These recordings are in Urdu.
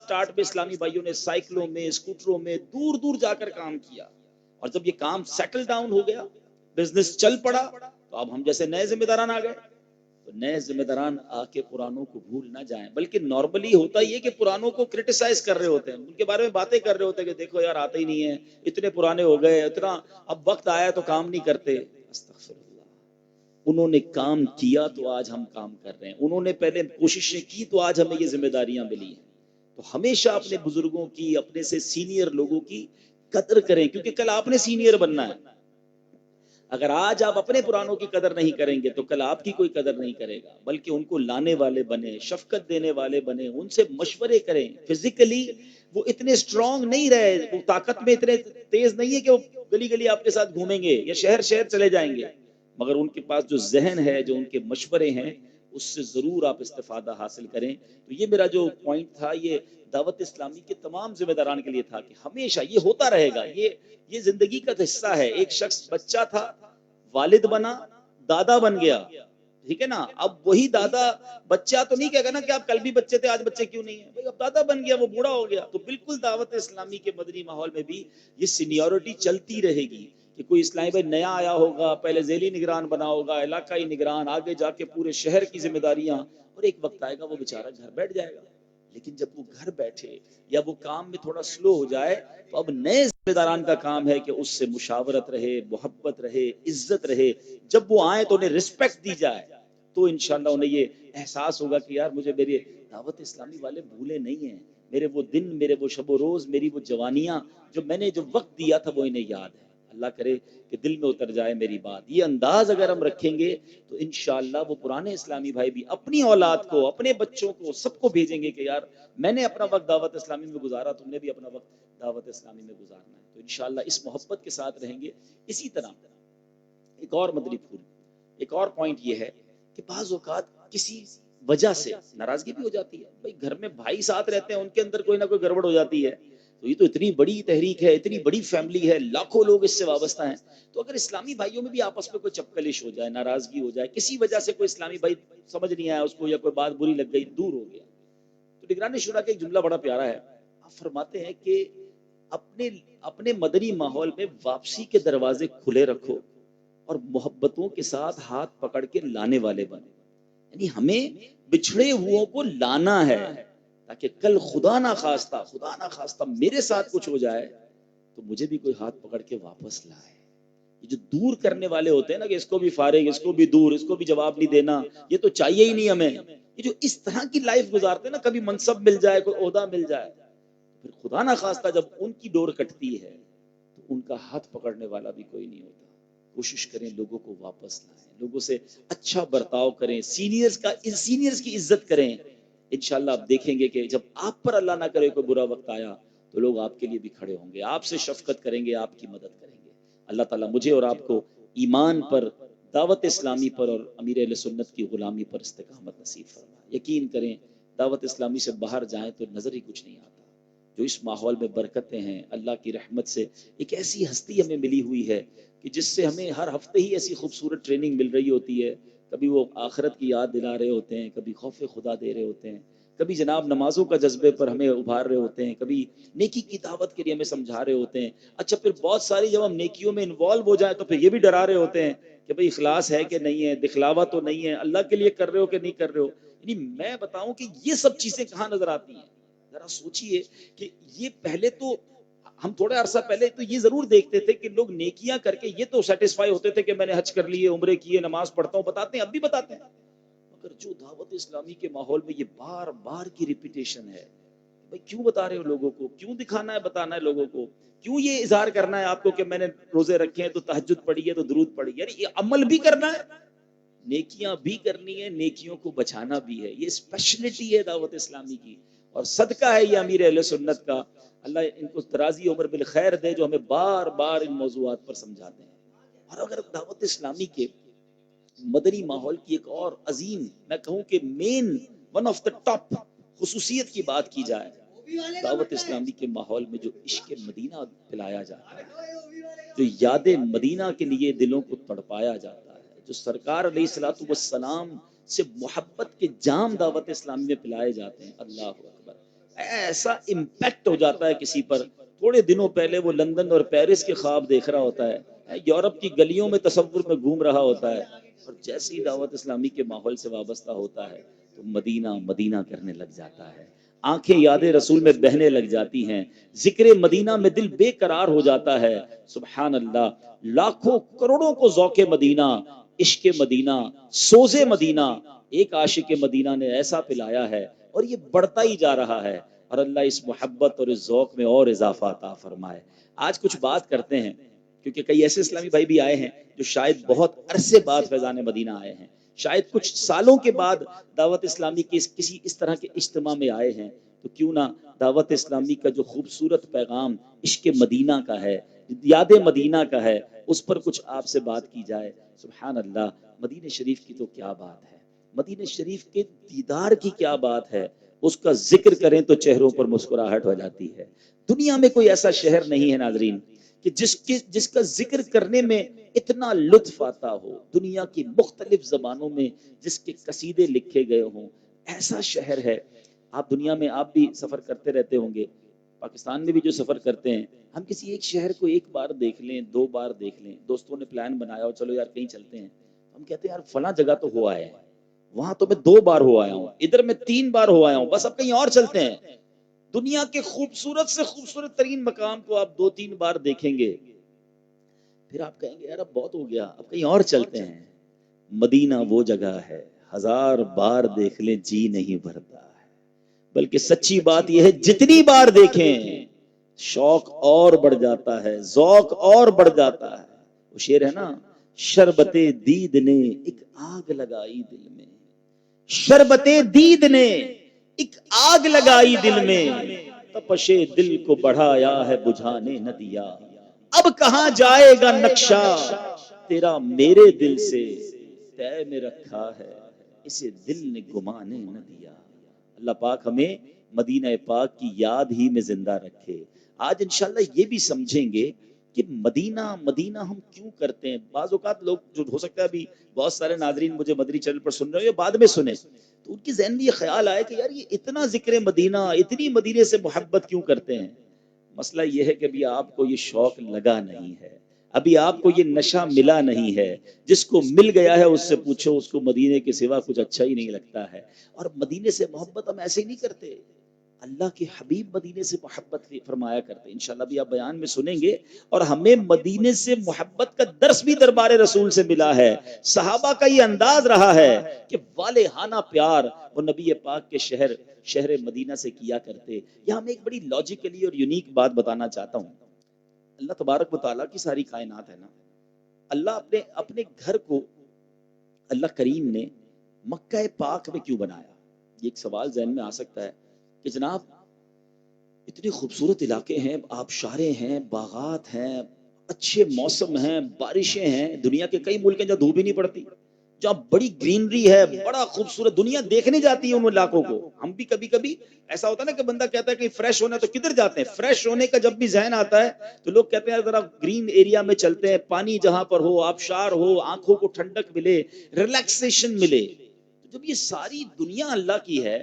سٹارٹ میں اسلامی بھائیوں نے سائیکلوں میں، اسکوٹروں میں دور دور جا کر کام کیا، اور جب یہ کام سیٹل ڈاؤن ہو گیا، بزنس چل پڑا، تو اب ہم جیسے نئے ذمہ داران آ گئے۔ تو نئے ذمہ داران آ کے پرانوں کو بھول نہ جائیں، بلکہ نارملی ہوتا یہ کہ پرانوں کو کرٹیسائز کر رہے ہوتے ہیں، ان کے بارے میں باتیں کر رہے ہوتے ہیں کہ دیکھو یار آتے ہی نہیں ہے، اتنے پرانے ہو گئے، اتنا اب وقت آیا تو کام نہیں کرتے۔ استغفر اللہ، انہوں نے کام کیا تو آج ہم کام کر رہے ہیں، انہوں نے پہلے کوششیں کی تو آج ہمیں یہ ذمہ داریاں ملی ہیں۔ تو ہمیشہ اپنے بزرگوں کی، اپنے سے سینئر لوگوں کی قدر کریں، کیونکہ کل آپ نے سینئر بننا ہے۔ اگر آج آپ اپنے پرانوں کی قدر نہیں کریں گے تو کل آپ کی کوئی قدر نہیں کرے گا، بلکہ ان کو لانے والے بنے، شفقت دینے والے بنے، ان سے مشورے کریں۔ فزیکلی وہ اتنے اسٹرانگ نہیں رہے، وہ طاقت میں اتنے تیز نہیں ہے کہ وہ گلی گلی آپ کے ساتھ گھومیں گے یا شہر شہر چلے جائیں گے، مگر ان کے پاس جو ذہن ہے، جو ان کے مشورے ہیں، اس سے ضرور آپ استفادہ حاصل کریں۔ تو یہ میرا جو پوائنٹ تھا، یہ دعوت اسلامی کے تمام ذمہ داران کے لیے تھا کہ ہمیشہ یہ ہوتا رہے گا، یہ زندگی کا حصہ ہے۔ ایک شخص بچہ تھا، والد بنا، دادا بن گیا، ٹھیک ہے نا؟ اب وہی دادا، بچہ تو نہیں کہے گا نا کہ آپ کل بھی بچے تھے آج بچے کیوں نہیں ہیں، بھائی اب دادا بن گیا، وہ بوڑھا ہو گیا۔ تو بالکل دعوت اسلامی کے مدنی ماحول میں بھی یہ سینیورٹی چلتی رہے گی کہ کوئی اسلامی بھائی نیا آیا ہوگا، پہلے ذیلی نگران بنا ہوگا، علاقائی نگران، آگے جا کے پورے شہر کی ذمہ داریاں، اور ایک وقت آئے گا وہ بیچارہ گھر بیٹھ جائے گا۔ لیکن جب وہ گھر بیٹھے یا وہ کام میں تھوڑا سلو ہو جائے تو اب نئے ذمہ داران کا کام ہے کہ اس سے مشاورت رہے، محبت رہے، عزت رہے۔ جب وہ آئے تو انہیں رسپیکٹ دی جائے، تو انشاءاللہ انہیں یہ احساس ہوگا کہ یار مجھے میرے دعوت اسلامی والے بھولے نہیں ہیں، میرے وہ دن، میرے وہ شب و روز، میری وہ جوانیاں، جو میں نے جو وقت دیا تھا وہ انہیں یاد ہے۔ اللہ کرے کہ دل میں اتر جائے میری بات۔ یہ انداز اگر ہم رکھیں گے تو انشاءاللہ وہ پرانے اسلامی بھائی بھی اپنی اولاد کو، اپنے بچوں کو، سب کو بھیجیں گے کہ یار میں نے اپنا وقت دعوت اسلامی میں گزارا، تم نے بھی اپنا وقت دعوت اسلامی میں گزارنا ہے۔ تو انشاءاللہ اس محبت کے ساتھ رہیں گے۔ اسی طرح ایک اور مدنی پھول، ایک اور پوائنٹ یہ ہے کہ بعض اوقات کسی وجہ سے ناراضگی بھی ہو جاتی ہے۔ بھائی گھر میں بھائی ساتھ رہتے ہیں، ان کے اندر کوئی نہ کوئی گڑبڑ ہو جاتی ہے، تو یہ تو اتنی بڑی تحریک ہے، اتنی بڑی فیملی ہے، لاکھوں لوگ اس سے وابستہ ہیں۔ تو اگر اسلامی بھائیوں میں بھی آپس میں کوئی چپکلش ہو جائے، ناراضگی ہو جائے، کسی وجہ سے کوئی اسلامی بھائی سمجھ نہیں آیا اس کو، یا کوئی بات بری لگ گئی، دور ہو گیا، تو نگران شورا کا ایک جملہ بڑا پیارا ہے۔ آپ فرماتے ہیں کہ اپنے مدنی ماحول میں واپسی کے دروازے کھلے رکھو اور محبتوں کے ساتھ ہاتھ پکڑ کے لانے والے بنے۔ یعنی ہمیں بچھڑے ہوئوں کو لانا ہے، تاکہ کل خدا نہ خواستہ میرے ساتھ کچھ ہو جائے تو مجھے بھی کوئی ہاتھ پکڑ کے واپس لائے۔ یہ جو دور کرنے والے ہوتے ہیں نا کہ اس کو بھی فارغ، اس کو بھی دور، اس کو بھی جواب نہیں دینا، یہ تو چاہیے ہی نہیں ہمیں۔ یہ جو اس طرح کی لائف گزارتے ہیں نا، کبھی منصب مل جائے، کوئی عہدہ مل جائے، پھر خدا نہ خواستہ جب ان کی ڈور کٹتی ہے تو ان کا ہاتھ پکڑنے والا بھی کوئی نہیں ہوتا۔ کوشش کریں لوگوں کو واپس لائیں، لوگوں سے اچھا برتاؤ کریں، سینئرز کی عزت کریں۔ انشاءاللہ آپ دیکھیں گے کہ جب آپ پر اللہ نہ کرے کوئی برا وقت آیا تو لوگ آپ کے لیے بھی کھڑے ہوں گے، آپ سے شفقت کریں گے، آپ کی مدد کریں گے۔ اللہ تعالیٰ مجھے اور آپ کو ایمان پر، دعوت اسلامی پر اور امیر اہل سنت کی غلامی پر استقامت نصیب فرمائے۔ یقین کریں دعوت اسلامی سے باہر جائیں تو نظر ہی کچھ نہیں آتا۔ جو اس ماحول میں برکتیں ہیں، اللہ کی رحمت سے ایک ایسی ہستی ہمیں ملی ہوئی ہے کہ جس سے ہمیں ہر ہفتے ہی ایسی خوبصورت ٹریننگ مل رہی ہوتی ہے۔ کبھی وہ آخرت کی یاد دلا رہے ہوتے ہیں، کبھی خوف خدا دے رہے ہوتے ہیں، کبھی جناب نمازوں کا جذبے پر ہمیں ابھار رہے ہوتے ہیں، کبھی نیکی کی دعوت کے لیے ہمیں سمجھا رہے ہوتے ہیں۔ اچھا پھر بہت ساری جب ہم نیکیوں میں انوالو ہو جائیں تو پھر یہ بھی ڈرا رہے ہوتے ہیں کہ بھئی اخلاص ہے کہ نہیں ہے، دکھلاوا تو نہیں ہے، اللہ کے لیے کر رہے ہو کہ نہیں کر رہے ہو۔ یعنی میں بتاؤں کہ یہ سب چیزیں کہاں نظر آتی ہیں؟ ذرا سوچئے کہ یہ پہلے تو ہم تھوڑے عرصہ پہلے تو یہ ضرور دیکھتے تھے کہ لوگ نیکیاں کر کے یہ تو سیٹسفائی ہوتے تھے کہ میں نے حج کر لیے، عمرے کیے، نماز پڑھتا ہوں، بتاتے ہیں، اب بھی بتاتے ہیں۔ مگر جو دعوت اسلامی کے ماحول میں یہ بار بار کی ریپیٹیشن ہے، بھئی کیوں بتا رہے ہو لوگوں کو؟ کیوں دکھانا ہے، بتانا ہے لوگوں کو؟ کیوں یہ اظہار کرنا ہے آپ کو کہ میں نے روزے رکھے ہیں تو تہجد پڑھی ہے تو درود پڑھی ہے؟ یعنی یہ عمل بھی کرنا ہے، نیکیاں بھی کرنی ہے، نیکیوں کو بچانا بھی ہے۔ یہ اسپیشلٹی ہے دعوت اسلامی کی، اور صدقہ ہے یہ امیر اہل سنت کا۔ اللہ ان کو درازی عمر بالخیر دے جو ہمیں بار بار ان موضوعات پر سمجھاتے ہیں۔ اور اگر دعوت اسلامی کے مدنی ماحول کی ایک اور عظیم، میں کہوں کہ مین، ون آف دا ٹاپ خصوصیت کی بات کی جائے، دعوت اسلامی کے ماحول میں جو عشق مدینہ پلایا جاتا ہے، جو یاد مدینہ کے لیے دلوں کو تڑپایا جاتا ہے، جو سرکار علیہ الصلوۃ والسلام سے محبت کے جام دعوت اسلامی میں پلائے جاتے ہیں، اللہ اکبر، ایسا امپیکٹ ہو جاتا ہے کسی پر. تھوڑے دنوں پہلے وہ لندن اور پیرس کے خواب دیکھ رہا ہوتا ہے, یورپ کی گلیوں میں تصور میں گھوم رہا ہوتا ہے, اور جیسے ہی دعوت اسلامی کے ماحول سے وابستہ ہوتا ہے تو مدینہ مدینہ کرنے لگ جاتا ہے, آنکھیں یاد رسول میں بہنے لگ جاتی ہیں, ذکر مدینہ میں دل بے قرار ہو جاتا ہے. سبحان اللہ, لاکھوں کروڑوں کو ذوق مدینہ, عشق مدینہ, سوز مدینہ ایک عاشق مدینہ نے ایسا پلایا ہے, اور یہ بڑھتا ہی جا رہا ہے. اور اللہ اس محبت اور اس ذوق میں اور اضافہ عطا فرمائے. آج کچھ بات کرتے ہیں, کیونکہ کئی ایسے اسلامی بھائی بھی آئے ہیں جو شاید بہت عرصے بعد فیضان مدینہ آئے ہیں, شاید کچھ سالوں کے بعد دعوت اسلامی کے کسی اس طرح کے اجتماع میں آئے ہیں. تو کیوں نہ دعوت اسلامی کا جو خوبصورت پیغام عشق مدینہ کا ہے, یاد مدینہ کا ہے, اس پر کچھ آپ سے بات کی جائے. سبحان اللہ, مدینہ شریف کی تو کیا بات ہے, مدینہ شریف کے دیدار کی کیا بات ہے, اس کا ذکر کریں تو چہروں پر مسکراہٹ ہو جاتی ہے. دنیا میں کوئی ایسا شہر نہیں ہے ناظرین کہ جس کا ذکر کرنے میں اتنا لطف آتا ہو, دنیا کی مختلف زبانوں میں جس کے قصیدے لکھے گئے ہوں. ایسا شہر ہے. آپ دنیا میں آپ بھی سفر کرتے رہتے ہوں گے, پاکستان میں بھی جو سفر کرتے ہیں, ہم کسی ایک شہر کو ایک بار دیکھ لیں, 2 بار دیکھ لیں, دوستوں نے پلان بنایا ہو چلو یار کہیں چلتے ہیں, ہم کہتے ہیں یار فلاں جگہ تو ہو آئے ہیں, وہاں تو میں 2 بار ہو آیا ہوں, ادھر میں 3 بار ہو آیا ہوں, بس اب کہیں اور چلتے ہیں. دنیا کے خوبصورت سے خوبصورت ترین مقام کو آپ 2-3 بار دیکھیں گے, پھر آپ کہیں گے یار اب بہت ہو گیا, اب کہیں اور چلتے ہیں. مدینہ وہ جگہ ہے 1000 بار دیکھ لیں جی نہیں بھرتا ہے, بلکہ سچی بات یہ ہے جتنی بار دیکھیں شوق اور بڑھ جاتا ہے, ذوق اور بڑھ جاتا ہے. وہ شعر ہے نا, شربت دید نے ایک آگ لگائی دل میں, شربت دید نے ایک آگ لگائی دل میں, تپش دل کو بڑھایا ہے بجھانے نہ دیا. اب کہاں جائے گا نقشہ تیرا میرے دل سے, طے میں رکھا ہے اسے دل نے گمانے نہ دیا. اللہ پاک ہمیں مدینہ پاک کی یاد ہی میں زندہ رکھے. آج انشاءاللہ یہ بھی سمجھیں گے کہ مدینہ مدینہ ہم کیوں کرتے ہیں. بعض اوقات لوگ جو ہو سکتا ہے ابھی بہت سارے ناظرین مجھے مدنی چینل پر سن رہے ہیں, بعد میں سنیں, تو ان کی ذہن میں یہ خیال آئے کہ یار یہ اتنا ذکر مدینہ, اتنی مدینے سے محبت کیوں کرتے ہیں. مسئلہ یہ ہے کہ ابھی آپ کو یہ شوق لگا نہیں ہے, ابھی آپ کو یہ نشہ ملا نہیں ہے. جس کو مل گیا ہے اس سے پوچھو, اس کو مدینے کے سوا کچھ اچھا ہی نہیں لگتا ہے. اور مدینے سے محبت ہم ایسے ہی نہیں کرتے, اللہ کے حبیب مدینے سے محبت فرمایا کرتے. انشاءاللہ بھی آپ بیان میں سنیں گے. اور ہمیں مدینے سے محبت کا درس بھی دربار رسول سے ملا ہے. صحابہ کا یہ انداز رہا ہے کہ والہانہ پیار وہ نبی پاک کے شہر مدینہ سے کیا کرتے. یہاں میں ایک بڑی لاجیکلی اور یونیک بات بتانا چاہتا ہوں. اللہ تبارک و تعالیٰ کی ساری کائنات ہے نا, اللہ اپنے گھر کو اللہ کریم نے مکہ پاک میں کیوں بنایا. یہ ایک سوال ذہن میں آ سکتا ہے کہ جناب اتنے خوبصورت علاقے ہیں, آبشاریں ہیں, باغات ہیں, اچھے موسم ہیں, بارشیں ہیں, دنیا کے کئی ملک ہیں جہاں دھوپ ہی نہیں پڑتی, جہاں بڑی گرینری ہے, بڑا خوبصورت, دنیا دیکھنے جاتی ہے ان علاقوں کو. ہم بھی کبھی کبھی ایسا ہوتا ہے نا کہ بندہ کہتا ہے کہ فریش ہونا ہے تو کدھر جاتے ہیں. فریش ہونے کا جب بھی ذہن آتا ہے تو لوگ کہتے ہیں ذرا گرین ایریا میں چلتے ہیں, پانی جہاں پر ہو, آبشار ہو, آنکھوں کو ٹھنڈک ملے, ریلیکسیشن ملے. جب یہ ساری دنیا اللہ کی ہے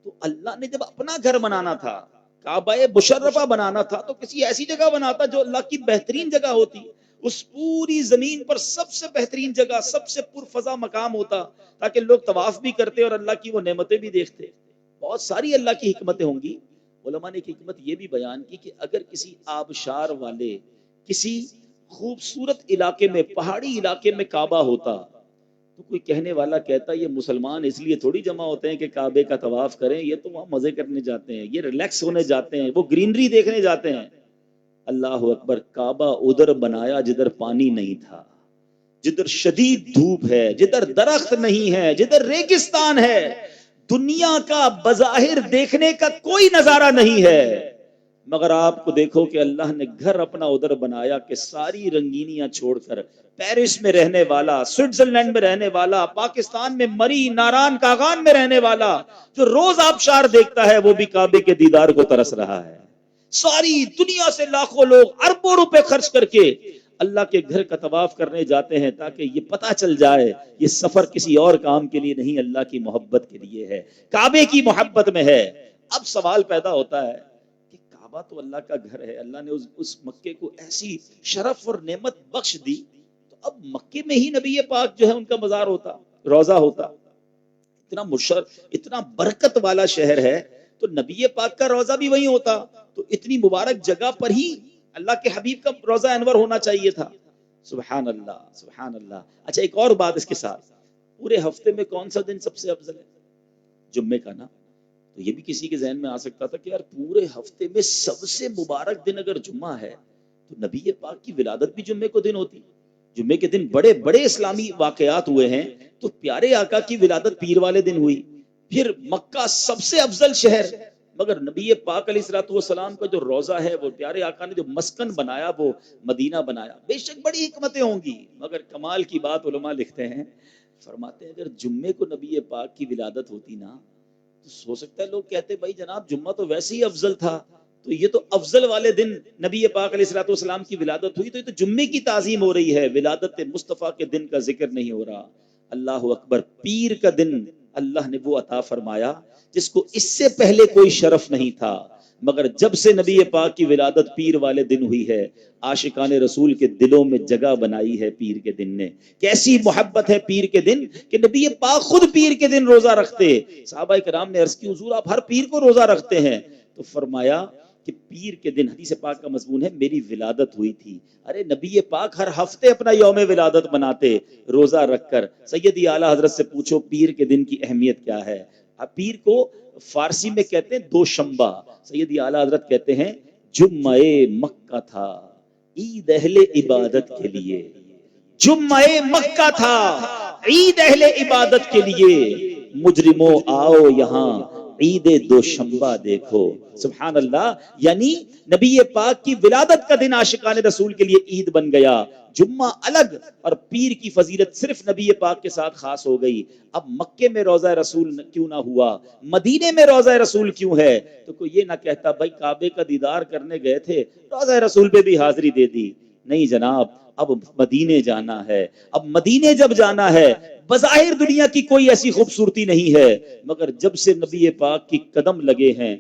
تو اللہ نے جب اپنا گھر بنانا تھا, کعبہ مشرفہ بنانا تھا, تو کسی ایسی جگہ بناتا جو اللہ کی بہترین جگہ ہوتی. اس پوری زمین پر سب سے بہترین جگہ, سب سے پرفضا مقام ہوتا, تاکہ لوگ طواف بھی کرتے اور اللہ کی وہ نعمتیں بھی دیکھتے. بہت ساری اللہ کی حکمتیں ہوں گی. علماء نے ایک حکمت یہ بھی بیان کی کہ اگر کسی آبشار والے کسی خوبصورت علاقے میں, پہاڑی علاقے میں کعبہ ہوتا تو کوئی کہنے والا کہتا یہ مسلمان اس لیے تھوڑی جمع ہوتے ہیں کہ کعبے کا طواف کریں, یہ تو وہاں مزے کرنے جاتے ہیں, یہ ریلیکس ہونے جاتے ہیں, وہ گرینری دیکھنے جاتے ہیں. اللہ اکبر, کعبہ ادھر بنایا جدھر پانی نہیں تھا, جدھر شدید دھوپ ہے, جدھر درخت نہیں ہے, جدھر ریگستان ہے, دنیا کا بظاہر دیکھنے کا کوئی نظارہ نہیں ہے. مگر آپ کو دیکھو کہ اللہ نے گھر اپنا ادھر بنایا کہ ساری رنگینیاں چھوڑ کر پیرس میں رہنے والا, سوئٹزرلینڈ میں رہنے والا, پاکستان میں مری ناران کاغان میں رہنے والا جو روز آبشار دیکھتا ہے وہ بھی کعبے کے دیدار کو ترس رہا ہے. ساری دنیا سے لاکھوں لوگ اربوں روپے خرچ کر کے اللہ کے گھر کا طواف کرنے جاتے ہیں تاکہ یہ پتہ چل جائے یہ سفر کسی اور کام کے لیے نہیں, اللہ کی محبت کے لیے ہے, کعبے کی محبت میں ہے. اب سوال پیدا ہوتا ہے کہ کعبہ تو اللہ کا گھر ہے، اللہ نے اس مکے کو ایسی شرف اور نعمت بخش دی، تو اب مکے میں ہی نبی پاک جو ہے ان کا مزار ہوتا، روضہ ہوتا، اتنا مشرف اتنا برکت والا شہر ہے تو نبی پاک کا روضہ بھی وہیں ہوتا، تو اتنی مبارک جگہ پر ہی اللہ کے حبیب کا روضہ انور ہونا چاہیے تھا۔ سبحان اللہ سبحان اللہ۔ اچھا ایک اور بات اس کے ساتھ، پورے ہفتے میں کون سا دن سب سے افضل ہے؟ جمعے کا نا۔ تو یہ بھی کسی کے ذہن میں آ سکتا تھا کہ یار پورے ہفتے میں سب سے مبارک دن اگر جمعہ ہے تو نبی پاک کی ولادت بھی جمعے کو دن ہوتی۔ جمعے کے دن بڑے بڑے اسلامی واقعات ہوئے ہیں، تو پیارے آقا کی ولادت پیر والے دن ہوئی، پھر مکہ سب سے افضل شہر، مگر نبی پاک علیہ الصلوۃ والسلام کا جو روضہ ہے، وہ پیارے آقا نے جو مسکن بنایا وہ مدینہ بنایا۔ بے شک بڑی حکمتیں ہوں گی، مگر کمال کی بات علماء لکھتے ہیں، فرماتے ہیں اگر جمعے کو نبی پاک کی ولادت ہوتی نا تو ہو سکتا ہے لوگ کہتے بھائی جناب جمعہ تو ویسے ہی افضل تھا، تو یہ تو افضل والے دن نبی پاک علیہ الصلوۃ والسلام کی ولادت ہوئی، تو یہ تو جمعے کی تعظیم ہو رہی ہے، ولادت مصطفیٰ کے دن کا ذکر نہیں ہو رہا۔ اللہ اکبر، پیر کا دن اللہ نے وہ عطا فرمایا جس کو اس سے پہلے کوئی شرف نہیں تھا، مگر جب سے نبی پاک کی ولادت پیر والے دن ہوئی ہے، عاشقان رسول کے دلوں میں جگہ بنائی ہے پیر کے دن نے۔ کیسی محبت ہے پیر کے دن کہ نبی پاک خود پیر کے دن روزہ رکھتے۔ صحابہ کرام نے عرض کی حضور آپ ہر پیر کو روزہ رکھتے ہیں؟ تو فرمایا کہ پیر کے دن، حدیث پاک کا مضمون ہے، میری ولادت ہوئی تھی۔ ارے نبی پاک ہر ہفتے اپنا یوم ولادت مناتے روزہ رکھ کر۔ سیدی اعلیٰ حضرت سے پوچھو پیر کے دن کی اہمیت کیا ہے؟ پیر کو فارسی میں کہتے ہیں دوشنبہ، سیدی اعلیٰ حضرت کہتے ہیں جمعہ مکہ تھا عید اہل عبادت کے لیے، جمعہ مکہ تھا عید اہل عبادت کے لیے، مجرموں آؤ یہاں عید دوشنبہ دیکھو۔ سبحان اللہ، یعنی نبی پاک کی ولادت کا دن عاشقان رسول کے لیے عید بن گیا، جمعہ الگ اور پیر کی فضیلت صرف نبی پاک کے ساتھ خاص ہو گئی۔ اب مکے میں روضہ رسول کیوں نہ ہوا، مدینے میں روضہ رسول کیوں ہے؟ تو کوئی یہ نہ کہتا بھائی کعبے کا دیدار کرنے گئے تھے روضہ رسول پہ بھی حاضری دے دی۔ نہیں جناب، اب مدینے جانا ہے، اب مدینے جب جانا ہے، بظاہر دنیا کی کوئی ایسی خوبصورتی نہیں ہے، مگر جب سے نبی پاک کی قدم لگے ہیں،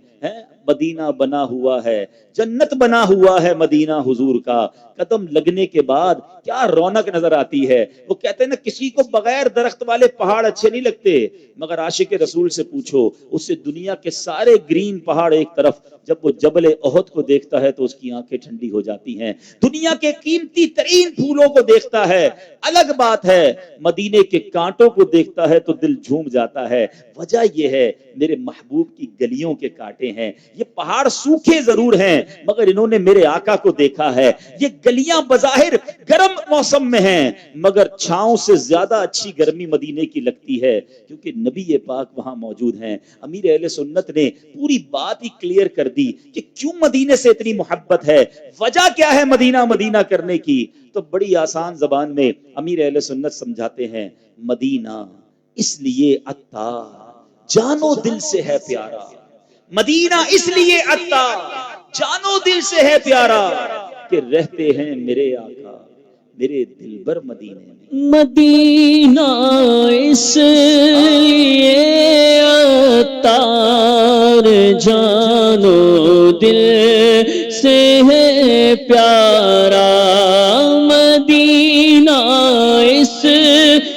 مدینہ بنا ہوا ہے، جنت بنا ہوا ہے مدینہ حضور کا، قدم لگنے کے بعد کیا رونق نظر آتی ہے۔ وہ کہتے ہیں نا کسی کو بغیر درخت والے پہاڑ اچھے نہیں لگتے، مگر عاشق رسول سے پوچھو، اس سے دنیا کے سارے گرین پہاڑ ایک طرف، جب وہ جبل احد کو دیکھتا ہے تو اس کی آنکھیں ٹھنڈی ہو جاتی ہیں، دنیا کے قیمتی ترین پھولوں کو دیکھتا ہے الگ بات ہے، مدینے کے کانٹوں کو دیکھتا ہے تو دل جھوم جاتا ہے۔ وجہ یہ ہے میرے محبوب کی گلیوں کے کانٹے ہیں، یہ پہاڑ سوکھے ضرور ہیں مگر انہوں نے میرے آقا کو دیکھا ہے، یہ گلیاں بظاہر گرم موسم میں ہیں مگر چھاؤں سے زیادہ اچھی گرمی مدینے کی لگتی ہے کیونکہ نبی پاک وہاں موجود ہیں۔ امیر اہل سنت نے پوری بات ہی کلیئر کر دی کہ کیوں مدینے سے اتنی محبت ہے، وجہ کیا ہے مدینہ مدینہ کرنے کی، تو بڑی آسان زبان میں امیر اہل سنت سمجھاتے ہیں، مدینہ اس لیے عطار جانو دل سے ہے پیارا، مدینہ اس لیے عطار جانو دل سے ہے پیارا کہ رہتے ہیں میرے آقا میرے دلبر مدینے میں۔ مدینہ اس لیے عطار جانو دل سے ہے پیارا، مدینہ اس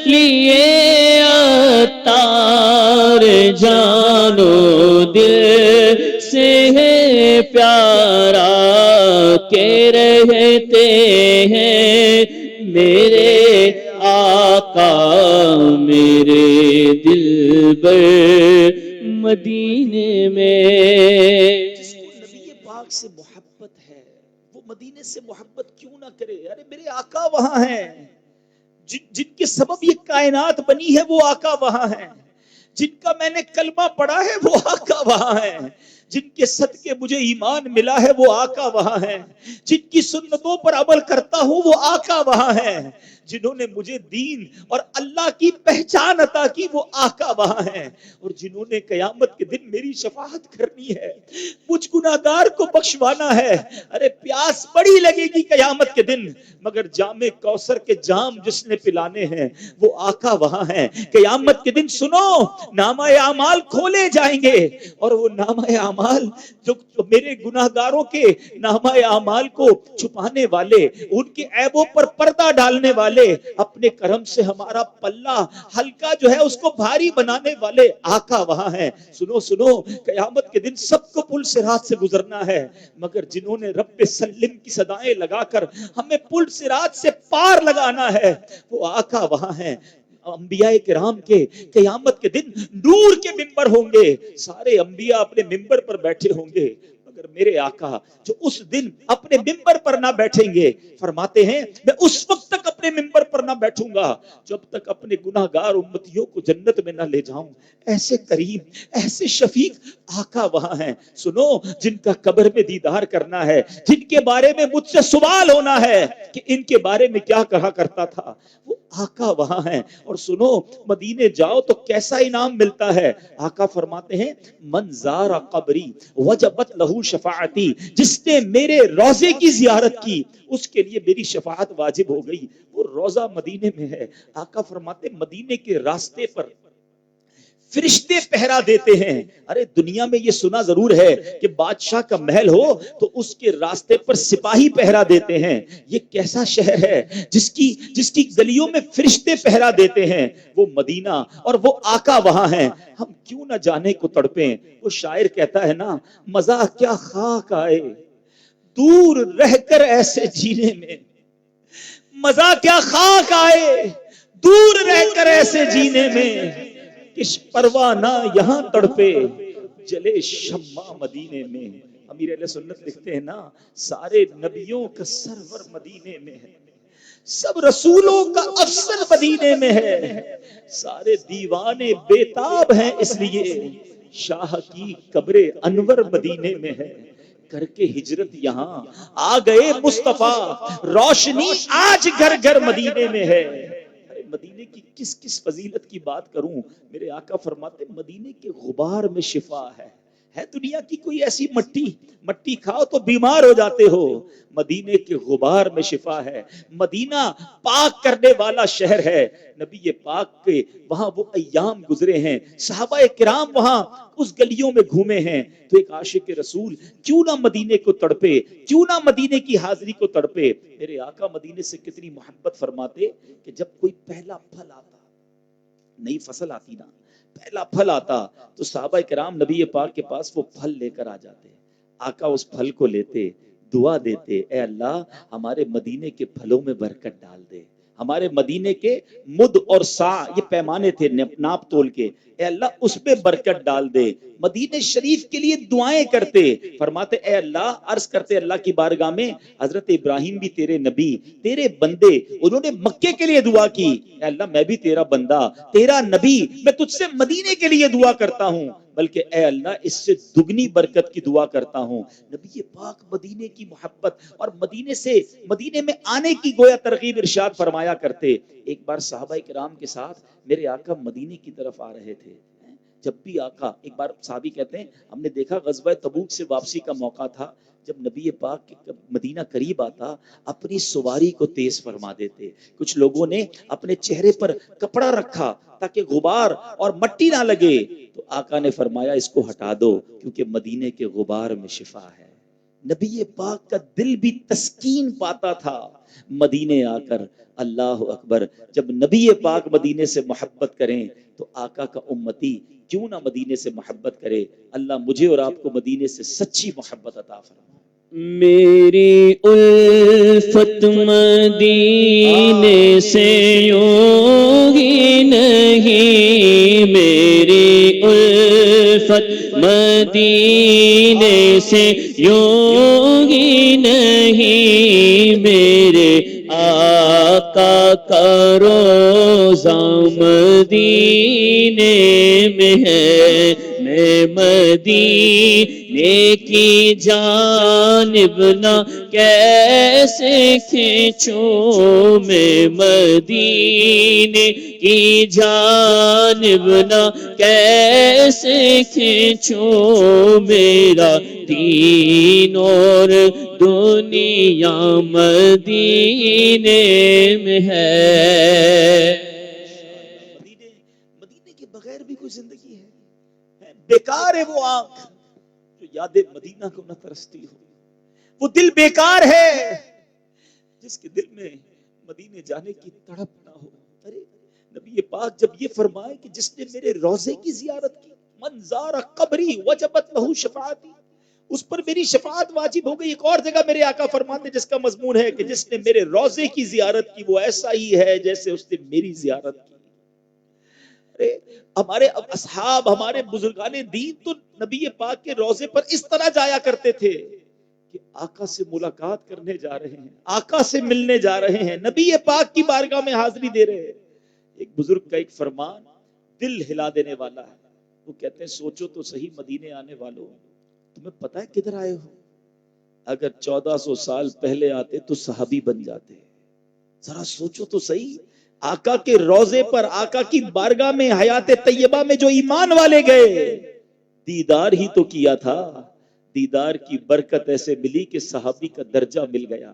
لیے عطار جانو دل سے ہے پیارا کہ رہتے ہیں میرے آقا میرے دلبر مدینے میں۔ جس کو نبی پاک سے محبت ہے وہ مدینے سے محبت کیوں نہ کرے؟ ارے میرے آقا وہاں ہیں، جن کے سبب یہ کائنات بنی ہے وہ آقا وہاں ہیں، جن کا میں نے کلمہ پڑھا ہے وہ آقا وہاں ہیں، جن کے صدقے مجھے ایمان ملا ہے وہ آقا وہاں ہیں، جن کی سنتوں پر عمل کرتا ہوں وہ آقا وہاں ہیں، جنہوں نے مجھے دین اور اللہ کی پہچان عطا کی وہ آقا وہاں ہیں، اور جنہوں نے قیامت کے دن میری شفاعت کرنی ہے، مجھ گناہگار کو بخشوانا ہے۔ ارے پیاس بڑی لگے گی قیامت کے دن، مگر جام کوثر کے جام جس نے پلانے ہیں وہ آقا وہاں ہیں۔ قیامت کے دن سنو، نامہ اعمال کھولے جائیں گے، اور وہ نامہ اعمال جو میرے گناہگاروں کے نامہ اعمال کو چھپانے والے، ان کے عیبوں پر پردہ ڈالنے والے، اپنے کرم سے ہمارا پلہ ہلکا جو ہے اس کو بھاری بنانے والے آقا وہاں ہیں۔ سنو سنو، قیامت کے دن سب کو پل صراط سے گزرنا ہے، مگر جنہوں نے رب سلم کی صدائیں لگا کر ہمیں پل صراط سے پار لگانا ہے وہ آقا وہاں ہیں۔ انبیاء کرام کے قیامت کے دن نور کے ممبر ہوں گے، سارے انبیاء اپنے ممبر پر بیٹھے ہوں گے، مگر میرے آقا جو اس دن اپنے ممبر پر نہ بیٹھیں گے، فرماتے ہیں میں اس وقت تک اپنے ممبر پر نہ بیٹھوں گا جب تک اپنے گناہگار امتیوں کو جنت میں نہ لے جاؤں۔ ایسے کریم، ایسے شفیق آقا وہاں ہیں۔ سنو، جن کا قبر میں دیدار کرنا ہے، جن کے بارے میں مجھ سے سوال ہونا ہے کہ ان کے بارے میں کیا کہا کرتا تھا، وہ آقا وہاں ہیں۔ اور سنو، مدینے جاؤ تو کیسا انعام ملتا ہے۔ آقا فرماتے ہیں من زار قبری وجبت لہو شفاعتی، جس نے میرے روزے کی زیارت کی اس کے لیے میری شفاعت واجب ہو گئی۔ وہ روزہ مدینے میں ہے۔ آقا فرماتے مدینے کے راستے پر فرشتے پہرا دیتے ہیں۔ ارے دنیا میں یہ سنا ضرور ہے کہ بادشاہ کا محل ہو تو اس کے راستے پر سپاہی پہرا دیتے ہیں۔ یہ کیسا شہر ہے جس کی گلیوں میں فرشتے پہرا دیتے ہیں؟ وہ مدینہ، اور وہ آقا وہاں ہیں۔ ہم کیوں نہ جانے کو تڑپیں؟ وہ شاعر کہتا ہے نا، مزہ کیا خاک آئے دور رہ کر ایسے جینے میں، مزہ کیا خاک آئے دور رہ کر ایسے جینے میں، کس پروانہ یہاں تڑپے جلے شمع مدینے میں۔ امیر اہل سنت لکھتے ہیں نا، سارے نبیوں کا سرور مدینے میں ہے، سب رسولوں کا افسر مدینے میں ہے، سارے دیوانے بےتاب ہیں اس لیے شاہ کی قبر انور مدینے میں ہے۔ کر کے ہجرت یہاں آ گئے مصطفیٰ، روشنی آج گھر گھر مدینے میں ہے۔ مدینے کی کس کس فضیلت کی بات کروں؟ میرے آقا فرماتے مدینے کے غبار میں شفا ہے۔ دنیا کی کوئی ایسی مٹی کھاؤ تو بیمار ہو جاتے ہو، مدینے کے غبار میں شفا ہے۔ مدینہ پاک کرنے والا شہر ہے۔ نبی پاک کے وہاں وہ ایام گزرے ہیں، صحابہ کرام وہاں اس گلیوں میں گھومے ہیں، تو ایک عاشق رسول کیوں نہ مدینے کو تڑپے، کیوں نہ مدینے کی حاضری کو تڑپے۔ میرے آقا مدینے سے کتنی محبت فرماتے کہ جب کوئی پہلا پھل آتا، نئی فصل آتی نا، پہلا پھل آتا تو صحابہ کرام نبی پاک کے پاس وہ پھل لے کر آ جاتے۔ آقا اس پھل کو لیتے، دعا دیتے، اے اللہ ہمارے مدینے کے پھلوں میں برکت ڈال دے، ہمارے مدینے کے مد اور سا، یہ پیمانے تھے ناپ تول کے، اے اللہ اس پہ برکت ڈال دے۔ مدینے شریف کے لیے دعائیں کرتے، فرماتے اے اللہ، عرض کرتے اللہ کی بارگاہ میں حضرت ابراہیم بھی تیرے نبی، تیرے بندے، انہوں نے مکے کے لیے دعا کی، اے اللہ میں بھی تیرا بندہ، تیرا نبی، میں تجھ سے مدینے کے لیے دعا کرتا ہوں، بلکہ اے اللہ اس سے دگنی برکت کی دعا کرتا ہوں۔ نبی پاک مدینے کی محبت اور مدینے میں آنے کی گویا ترغیب ارشاد فرمایا کرتے۔ ایک بار صحابہ کرام کے ساتھ میرے آقا مدینے کی طرف آ رہے تھے۔ جب بھی آقا، ایک بار صحابی کہتے ہیں ہم نے دیکھا غزوہ تبوک سے واپسی کا موقع تھا، جب نبی پاک مدینہ قریب آتا اپنی سواری کو تیز فرما دیتے۔ کچھ لوگوں نے اپنے چہرے پر کپڑا رکھا تاکہ غبار اور مٹی نہ لگے، تو آقا نے فرمایا اس کو ہٹا دو کیونکہ مدینے کے غبار میں شفا ہے۔ نبی پاک کا دل بھی تسکین پاتا تھا مدینے آ کر۔ اللہ اکبر، جب نبی پاک مدینے سے محبت کریں تو آقا کا امتی کیوں نہ مدینے سے محبت کرے۔ اللہ مجھے اور آپ کو مدینے سے سچی محبت عطا فرمائے۔ میری الفت مدینے سے یوں ہی نہیں، میری الفت مدینے سے یوں ہی نہیں، میرے آقا کا روضہ مدینے میں ہے، میں مدینے کی جانب نہ کیسے کھینچوں، میں مدینے کی جانب نہ کیسے کھینچوں، میرا دین اور دنیا مدینے میں ہے۔ مدینے کے بغیر بھی کوئی زندگی ہے؟ بیکار ہے وہ آنکھ جو یاد مدینہ کو نہ ترستی ہو، وہ دل بیکار ہے جس کے دل میں مدینے جانے کی تڑپ نہ ہو۔ ارے نبی پاک جب یہ فرمائے کہ جس نے میرے روضے کی زیارت کی، من زار قبری وجبت لہو شفاعتی، اس پر میری شفاعت واجب ہو گئی۔ ایک اور جگہ میرے آقا فرماتے جس کا مضمون ہے کہ جس نے میرے روضے کی زیارت کی وہ ایسا ہی ہے جیسے اس نے میری زیارت کی۔ ہمارے اصحاب، ہمارے بزرگان دین تو نبی پاک کے روضے پر اس طرح جایا کرتے تھے کہ آقا سے ملاقات کرنے جا رہے ہیں، آقا سے ملنے جا رہے ہیں، نبی پاک کی بارگاہ میں حاضری دے رہے ہیں۔ ایک بزرگ کا ایک فرمان دل ہلا دینے والا ہے، وہ کہتے ہیں سوچو تو صحیح مدینے آنے والوں، تمہیں پتہ ہے کدھر آئے ہو؟ اگر 1400 سال پہلے آتے تو صحابی بن جاتے۔ ذرا سوچو تو صحیح، آقا کے روضے پر، آقا کی بارگاہ میں، حیات طیبہ میں جو ایمان والے گئے، دیدار ہی تو کیا تھا، دیدار کی برکت ایسے ملی کہ صحابی کا درجہ مل گیا۔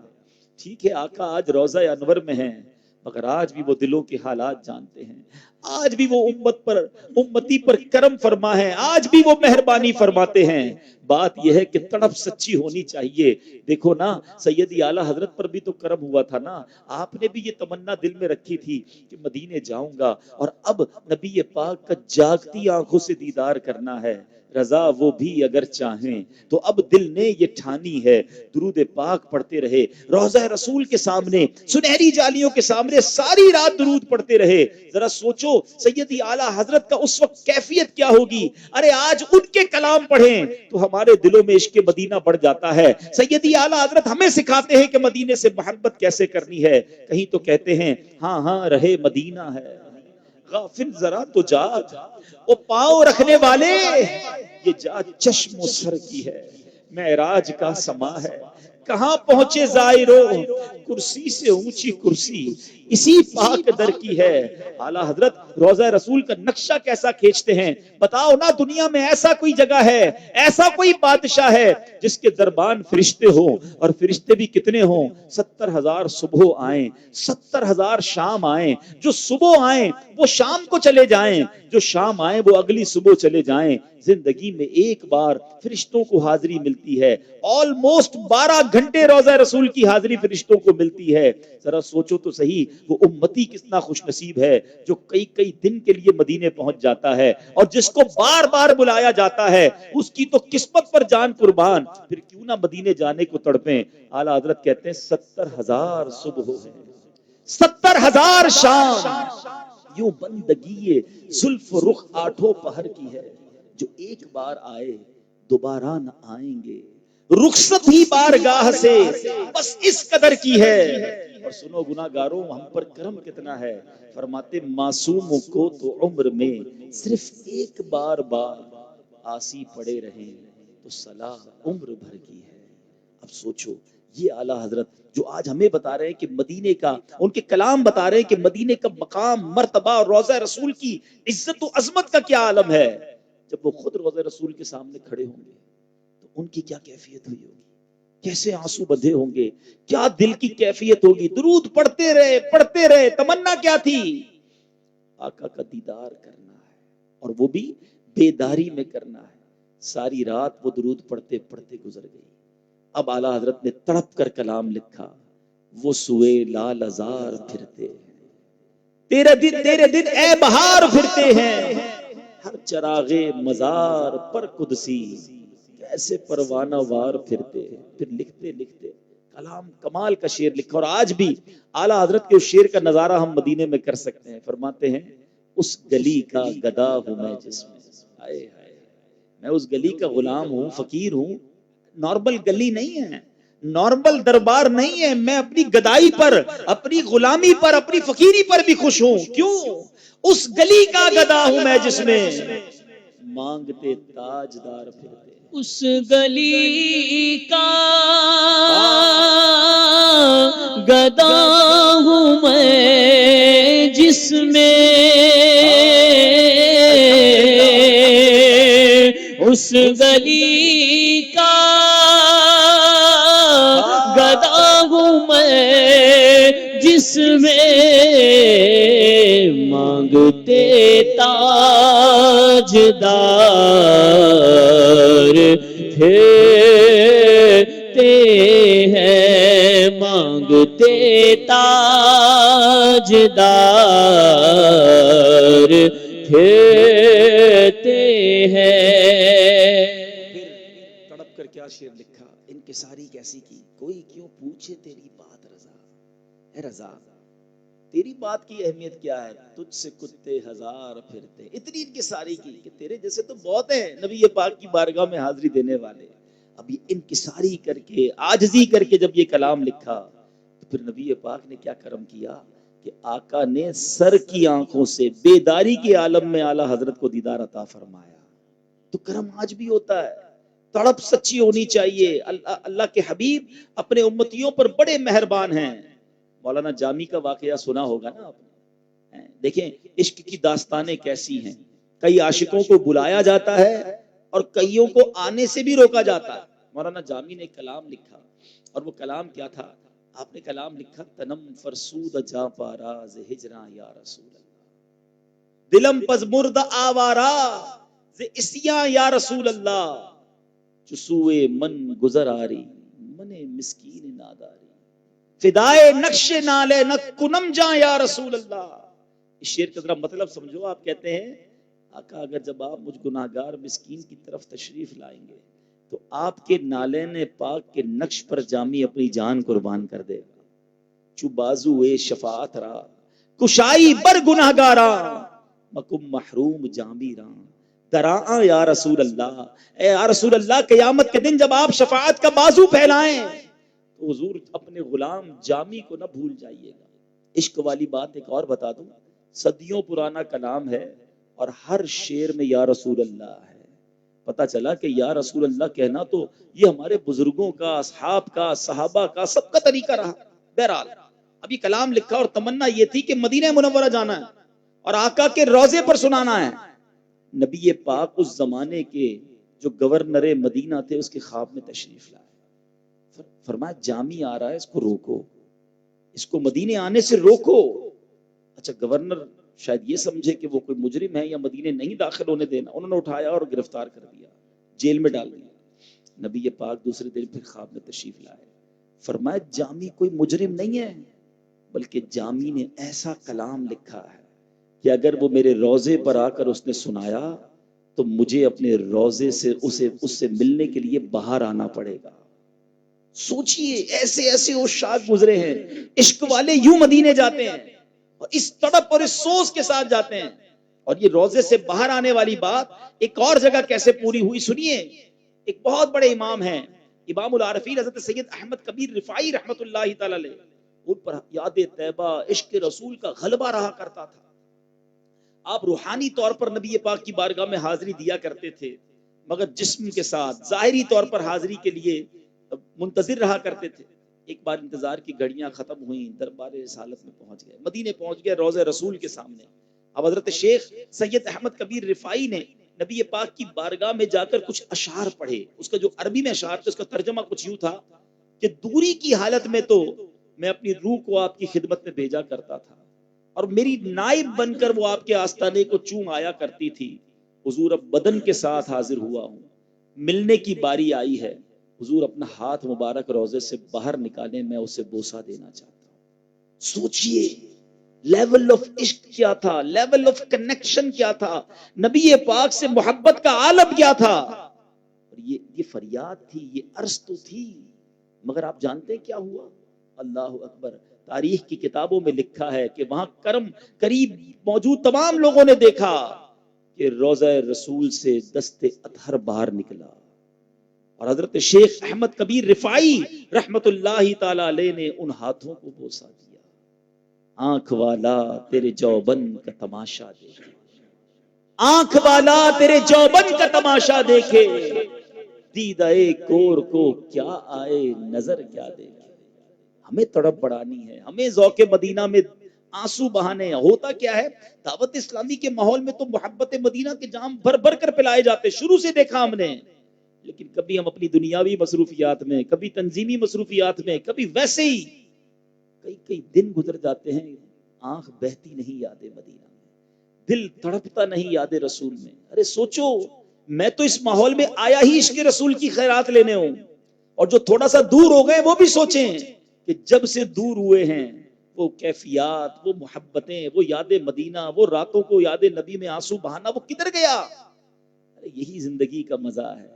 ٹھیک ہے آقا آج روضہ انور میں ہیں، مگر آج بھی وہ دلوں کے حالات جانتے ہیں، آج بھی وہ امتی پر کرم فرما ہے، آج بھی وہ مہربانی فرماتے ہیں۔ بات یہ ہے کہ تڑپ سچی ہونی چاہیے۔ دیکھو نا سیدی اعلیٰ حضرت پر بھی تو کرم ہوا تھا نا، آپ نے بھی یہ تمنا دل میں رکھی تھی کہ مدینے جاؤں گا، اور اب نبی پاک کا جاگتی آنکھوں سے دیدار کرنا ہے۔ رضا وہ بھی اگر چاہیں تو اب دل نے یہ ٹھانی ہے، درود پاک پڑھتے رہے، روضہ رسول کے سامنے، سنہری جالیوں کے سامنے ساری رات درود پڑھتے رہے۔ ذرا سوچو سیدی اعلیٰ حضرت کا اس وقت کیفیت کیا ہوگی۔ ارے آج ان کے کلام پڑھیں تو ہمارے دلوں میں عشق مدینہ بڑھ جاتا ہے۔ سیدی اعلیٰ حضرت ہمیں سکھاتے ہیں کہ مدینے سے محبت کیسے کرنی ہے۔ کہیں تو کہتے ہیں ہاں ہاں رہے مدینہ ہے، غافل ذرا تو جاگ، وہ پاؤں رکھنے والے یہ جات چشم و سر کی ہے، معراج کا سما ہے، کہاں پہنچے زائرو، کرسی سے اونچی کرسی اسی پاک در کی ہے۔ اعلیٰ حضرت روضہ رسول کا نقشہ کیسا کھینچتے ہیں، بتاؤ نا دنیا میں ایسا کوئی جگہ ہے، ایسا کوئی بادشاہ ہے جس کے دربان فرشتے ہوں، اور فرشتے بھی کتنے ہوں، 70,000 صبح آئیں، 70,000 شام آئیں، جو صبح آئیں وہ شام کو چلے جائیں، جو شام آئیں وہ اگلی صبح چلے جائیں۔ زندگی میں ایک بار فرشتوں کو حاضری ملتی ہے، آلموسٹ 12 گھنٹے روضہ رسول کی حاضری فرشتوں کو ملتی ہے۔ ذرا سوچو تو صحیح وہ امتی کتنا خوش نصیب ہے جو کئی کئی دن کے لیے مدینے پہنچ جاتا ہے، اور جس کو بار بار بلایا جاتا ہے اس کی تو قسمت پر جان قربان، پھر کیوں نہ مدینے جانے کو تڑپیں۔ اعلیٰ حضرت کہتے ہیں 70,000 صبح ہیں، 70,000 شام، یوں بندگی زلف رخ آٹھوں پہر کی ہے، جو ایک بار آئے دوبارہ نہ آئیں گے، رخصت ہی بارگاہ سے بس اس قدر کی ہے۔ اور سنو گناہگاروں ہم پر کرم کتنا ہے، فرماتے معصوموں کو تو عمر میں صرف ایک بار آسی پڑے رہیں تو صلاح عمر بھر کی ہے۔ اب سوچو یہ اعلیٰ حضرت جو آج ہمیں بتا رہے ہیں کہ مدینے کا، ان کے کلام بتا رہے ہیں کہ مدینے کا مقام، مرتبہ اور روضہ رسول کی عزت و عظمت کا کیا عالم ہے، جب وہ خود روضہ رسول کے سامنے کھڑے ہوں گے تو ان کی کیا کیفیت ہوئی ہوگی، کیسے آنسو بندھے ہوں گے، کیا دل کی کیفیت ہوگی۔ درود پڑھتے رہے، تمنا کیا تھی، آقا کا دیدار کرنا ہے، اور وہ بھی بیداری میں کرنا ہے۔ ساری رات وہ درود پڑھتے پڑھتے گزر گئی۔ اب اعلیٰ حضرت نے تڑپ کر کلام لکھا، وہ سوئے لال ازار پھرتے تیرے دن اے بہار پھرتے ہیں، ہر چراغے مزار پر قدسی کیسے پروانہ وار پھرتے ہیں۔ پھر لکھتے لکھتے کلام کمال کا شعر لکھا، اور آج بھی اعلیٰ حضرت کے اس شعر کا نظارہ ہم مدینے میں کر سکتے ہیں۔ فرماتے ہیں اس گلی کا گدا ہوں میں جس میں، میں اس گلی کا غلام ہوں، فقیر ہوں، نارمل گلی نہیں ہے، نارمل دربار نہیں ہے، میں اپنی گدائی پر، اپنی غلامی پر، اپنی فقیری پر بھی خوش ہوں۔ کیوں؟ اس گلی کا گدا ہوں میں جس میں مانگتے تاجدار پھرتے ہیں. اس گلی کا گدا ہوں میں جس میں اس گلی کا گدا ہوں میں جس میں مانگتے تاجدار پھرتے ہیں مانگتے تاجدار پھرتے ہیں. پھر تڑپ کر کیا شعر لکھا, انکساری کیسی کی, کوئی کیوں پوچھے تیری بات رضا, اے رضا تیری بات کی اہمیت کیا ہے, تجھ سے کتے ہزار پھرتے. اتنی انکساری کی کہ تیرے جیسے تو بہت ہیں نبی پاک کی بارگاہ میں حاضری دینے والے. اب یہ انکساری کر کے عاجزی کر کے جب یہ کلام لکھا تو پھر نبی پاک نے کیا کرم کیا کہ آقا نے سر کی آنکھوں سے بیداری کے عالم میں اعلیٰ حضرت کو دیدار عطا فرمایا. تو کرم آج بھی ہوتا ہے, تڑپ سچی ہونی چاہیے. اللہ کے حبیب اپنے امتیوں پر بڑے مہربان ہیں. مولانا جامی کا واقعہ سنا ہوگا نا آپ نے. دیکھیں عشق کی داستانیں کیسی ہیں. کئی عاشقوں کو بلایا جاتا ہے اور کئیوں کو آنے سے بھی روکا جاتا ہے. مولانا جامی نے کلام لکھا اور وہ کلام کیا تھا, آپ نے کلام لکھا, تنم فرسود جا پاراز ہجراں یا رسول اللہ, دلم پز مرد آوارا ز اسیاں یا رسول اللہ, چسوئے من گزر آری من مسکین ناداری, فدائے نقش نالے نہ کنم جاں یا رسول اللہ. اس شعر کا ذرا مطلب سمجھو. آپ کہتے ہیں آقا اگر جب آپ مجھ گناہگار مسکین کی طرف تشریف لائیں گے تو آپ کے نالین پاک کے نقش پر جامی اپنی جان قربان کر دے گا. چو بازو اے شفاعت را کشائی بر گناہگاراں مکم محروم جامی راں دراں یا رسول اللہ. اے یا رسول اللہ قیامت کے دن جب آپ شفاعت کا بازو پھیلائیں تو حضور اپنے غلام جامی کو نہ بھول جائیے گا. عشق والی بات ایک اور بتا دوں, صدیوں پرانا کلام ہے اور ہر شعر میں یا رسول اللہ ہے. پتا چلا کہ یا رسول اللہ کہنا تو یہ ہمارے بزرگوں کا, اصحاب کا, صحابہ کا, سب کا طریقہ رہا. بہرحال اب یہ کلام لکھا اور تمنا یہ تھی کہ مدینہ منورہ جانا ہے اور آقا کے روضے پر سنانا ہے. نبی پاک اس زمانے کے جو گورنر مدینہ تھے اس کے خواب میں تشریف لائے. فرمایا جامی آ رہا ہے, اس کو روکو, اس کو مدینے آنے سے روکو. اچھا گورنر شاید یہ سمجھے کہ وہ کوئی مجرم ہے یا مدینے نہیں داخل ہونے دینا, انہوں نے اٹھایا اور گرفتار کر دیا, جیل میں ڈال دیا. نبی پاک دوسرے دن پھر خواب میں تشریف لائے. فرمایا جامی کوئی مجرم نہیں ہے, بلکہ جامی نے ایسا کلام لکھا ہے کہ اگر وہ میرے روضے پر آ کر اس نے سنایا تو مجھے اپنے روضے سے اس سے ملنے کے لیے باہر آنا پڑے گا. سوچئے ایسے ایسے عشاق گزرے ہیں, عشق والے یوں مدینے جاتے ہیں اور اس تڑپ اور اس سوز کے ساتھ جاتے ہیں. اور یہ روضے سے باہر آنے والی بات ایک اور جگہ کیسے پوری ہوئی سنیے. ایک بہت بڑے امام ہیں, امام العارفین حضرت سید احمد کبیر رفاعی رحمت اللہ تعالی علیہ, ان پر یاد طیبہ عشق رسول کا غلبہ رہا کرتا تھا. آپ روحانی طور پر نبی پاک کی بارگاہ میں حاضری دیا کرتے تھے مگر جسم کے ساتھ ظاہری طور پر حاضری کے لیے منتظر رہا کرتے تھے. ایک بار انتظار کی گھڑیاں ختم ہوئیں, دربار رسالت میں پہنچ گئے, مدینے پہنچ گئے, روضہ رسول کے سامنے. اب حضرت شیخ سید احمد کبیر رفاعی نے نبی پاک کی بارگاہ میں جا کر کچھ اشعار پڑھے. اس کا جو عربی میں اشعار تھا اس کا ترجمہ کچھ یوں تھا کہ دوری کی حالت میں تو میں اپنی روح کو آپ کی خدمت میں بھیجا کرتا تھا اور میری نائب بن کر وہ آپ کے آستانے کو چوم آیا کرتی تھی. حضور اب بدن کے ساتھ حاضر ہوا ہوں, ملنے کی باری آئی ہے. حضور اپنا ہاتھ مبارک روضے سے باہر نکالے, میں اسے بوسہ دینا چاہتا ہوں. سوچئے لیول آف عشق کیا تھا, لیول آف کنیکشن کیا تھا, نبی پاک سے محبت کا عالم کیا تھا. اور یہ فریاد تھی, یہ عرض تو تھی, مگر آپ جانتے کیا ہوا؟ اللہ اکبر. تاریخ کی کتابوں میں لکھا ہے کہ وہاں قریب موجود تمام لوگوں نے دیکھا کہ روضہ رسول سے دست اطہر باہر نکلا اور حضرت شیخ احمد کبیر رفاعی رحمت اللہ تعالی علیہ نے ان ہاتھوں کو بوسہ دیا. آنکھ والا تیرے جوبن کا تماشا دیکھ, آنکھ والا تیرے جوبن کا تماشا دیکھے، دیدائے کور کو کیا آئے نظر کیا دیکھے۔ ہمیں تڑپ بڑھانی ہے، ہمیں ذوق مدینہ میں آنسو بہانے ہیں۔ ہوتا کیا ہے، دعوت اسلامی کے ماحول میں تو محبت مدینہ کے جام بھر بھر کر پلائے جاتے، شروع سے دیکھا ہم نے، لیکن کبھی ہم اپنی دنیاوی مصروفیات میں، کبھی تنظیمی مصروفیات میں، کبھی ویسے ہی کئی دن گزر جاتے ہیں، آنکھ بہتی نہیں یاد مدینہ میں، دل تڑپتا نہیں یاد رسول میں۔ ارے سوچو، میں تو اس ماحول میں آیا ہی عشق رسول کی خیرات لینے ہوں، اور جو تھوڑا سا دور ہو گئے وہ بھی سوچیں کہ جب سے دور ہوئے ہیں وہ کیفیات، وہ محبتیں، وہ یاد مدینہ، وہ راتوں کو یاد نبی میں آنسو بہانا، وہ کدھر گیا؟ یہی زندگی کا مزہ ہے،